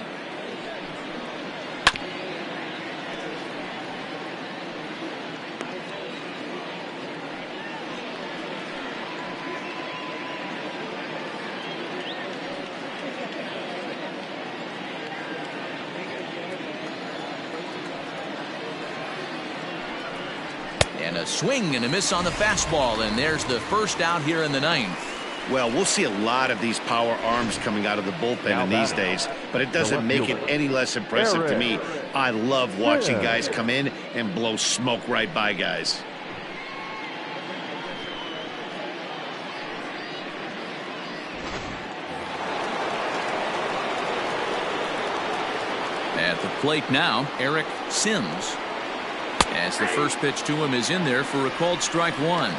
And a swing and a miss on the fastball, and there's the first out here in the 9th.
Well, we'll see a lot of these power arms coming out of the bullpen in these days, but it doesn't make it any less impressive to me. I love watching guys come in and blow smoke right by guys.
At the plate now, Eric Sims. As the first pitch to him is in there for a called strike 1.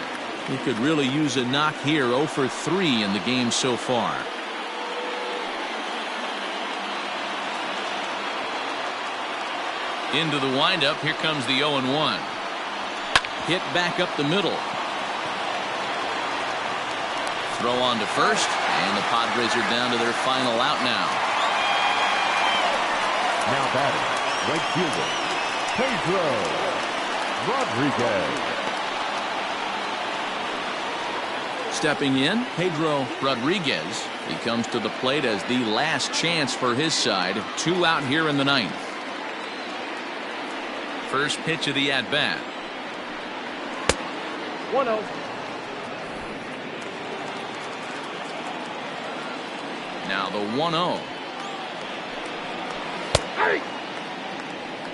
He could really use a knock here. 0 for 3 in the game so far. Into the windup. Here comes the 0-1. Hit back up the middle. Throw on to first, and the Padres are down to their final out now.
Now batting, right fielder, Pedro Rodriguez.
Stepping in, Pedro Rodriguez. He comes to the plate as the last chance for his side. 2 out here in the 9th. First pitch of the at-bat.
1-0.
Now the 1-0.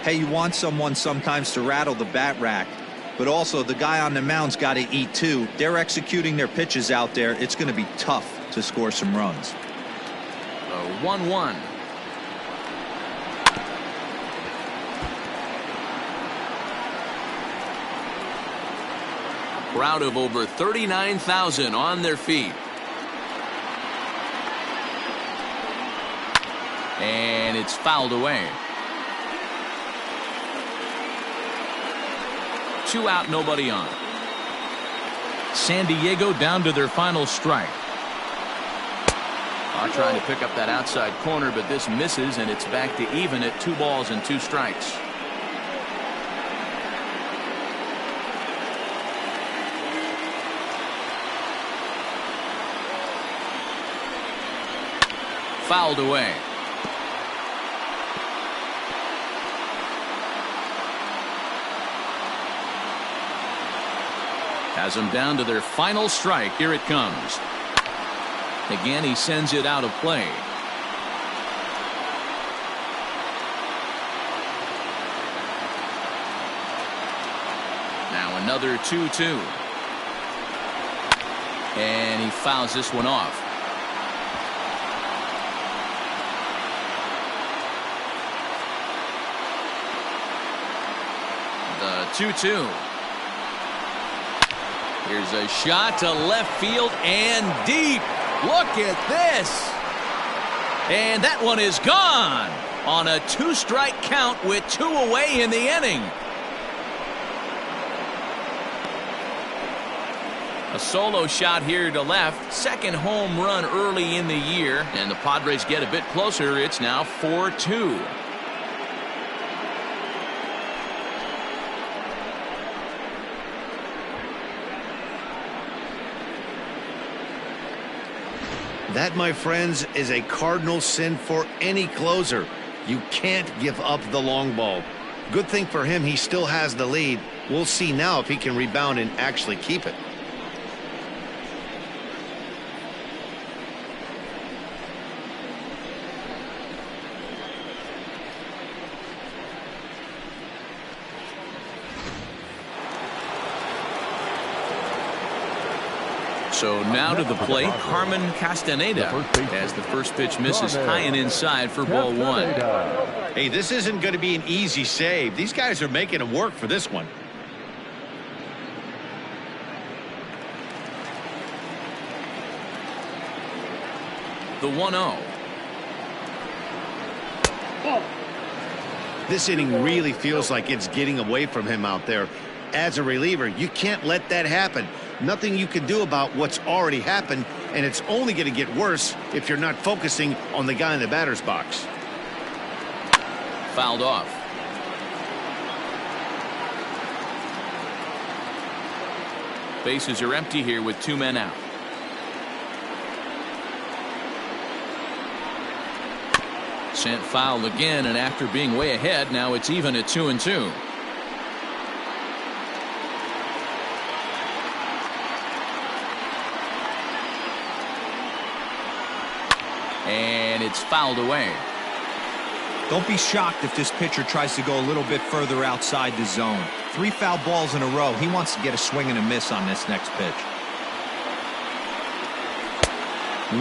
Hey, you want someone sometimes to rattle the bat rack, but also the guy on the mound's got to eat too. They're executing their pitches out there. It's going to be tough to score some runs.
A 1-1. Crowd of over 39,000 on their feet. And it's fouled away. 2 out, nobody on. San Diego down to their final strike. Trying to pick up that outside corner, but this misses, and it's back to even at 2 balls and 2 strikes. Fouled away. Has them down to their final strike. Here it comes. Again, he sends it out of play. Now another 2-2. And he fouls this one off. The 2-2. Here's a shot to left field and deep. Look at this. And that one is gone on a 2-strike count with 2 away in the inning. A solo shot here to left. Second home run early in the year. And the Padres get a bit closer. It's now 4-2.
That, my friends, is a cardinal sin for any closer. You can't give up the long ball. Good thing for him, he still has the lead. We'll see now if he can rebound and actually keep it.
So now to the plate, Carmen Castaneda, as the first pitch misses high and inside for ball 1.
Hey, this isn't going to be an easy save. These guys are making it work for this one.
The 1-0.
This inning really feels like it's getting away from him out there. As a reliever, you can't let that happen. Nothing you can do about what's already happened, and it's only going to get worse if you're not focusing on the guy in the batter's box.
Fouled off. Bases are empty here with 2 men out. Sent foul again, and after being way ahead, now it's even at 2-2. And it's fouled away.
Don't be shocked if this pitcher tries to go a little bit further outside the zone. 3 foul balls in a row. He wants to get a swing and a miss on this next pitch.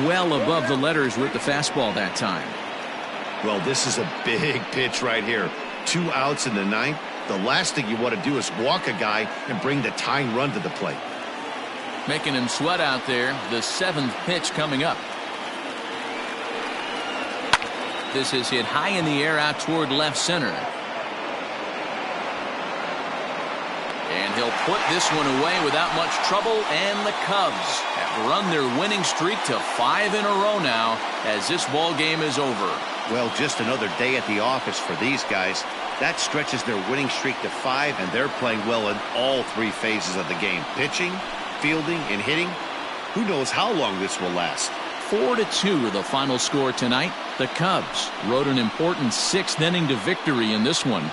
Well above the letters with the fastball that time.
Well, this is a big pitch right here. 2 outs in the 9th. The last thing you want to do is walk a guy and bring the tying run to the plate.
Making him sweat out there. The 7th pitch coming up. This is hit high in the air out toward left center. And he'll put this one away without much trouble, and the Cubs have run their winning streak to 5 in a row now as this ball game is over.
Well, just another day at the office for these guys. That stretches their winning streak to 5, and they're playing well in all 3 phases of the game. Pitching, fielding, and hitting. Who knows how long this will last?
4-2 the final score tonight. The Cubs rode an important 6th inning to victory in this one.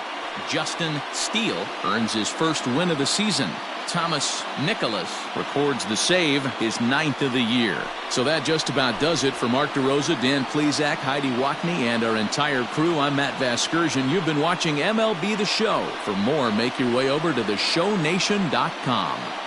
Justin Steele earns his first win of the season. Thomas Nicholas records the save, his 9th of the year. So that just about does it for Mark DeRosa, Dan Plesac, Heidi Watney, and our entire crew. I'm Matt Vasgersian. You've been watching MLB The Show. For more, make your way over to theshownation.com.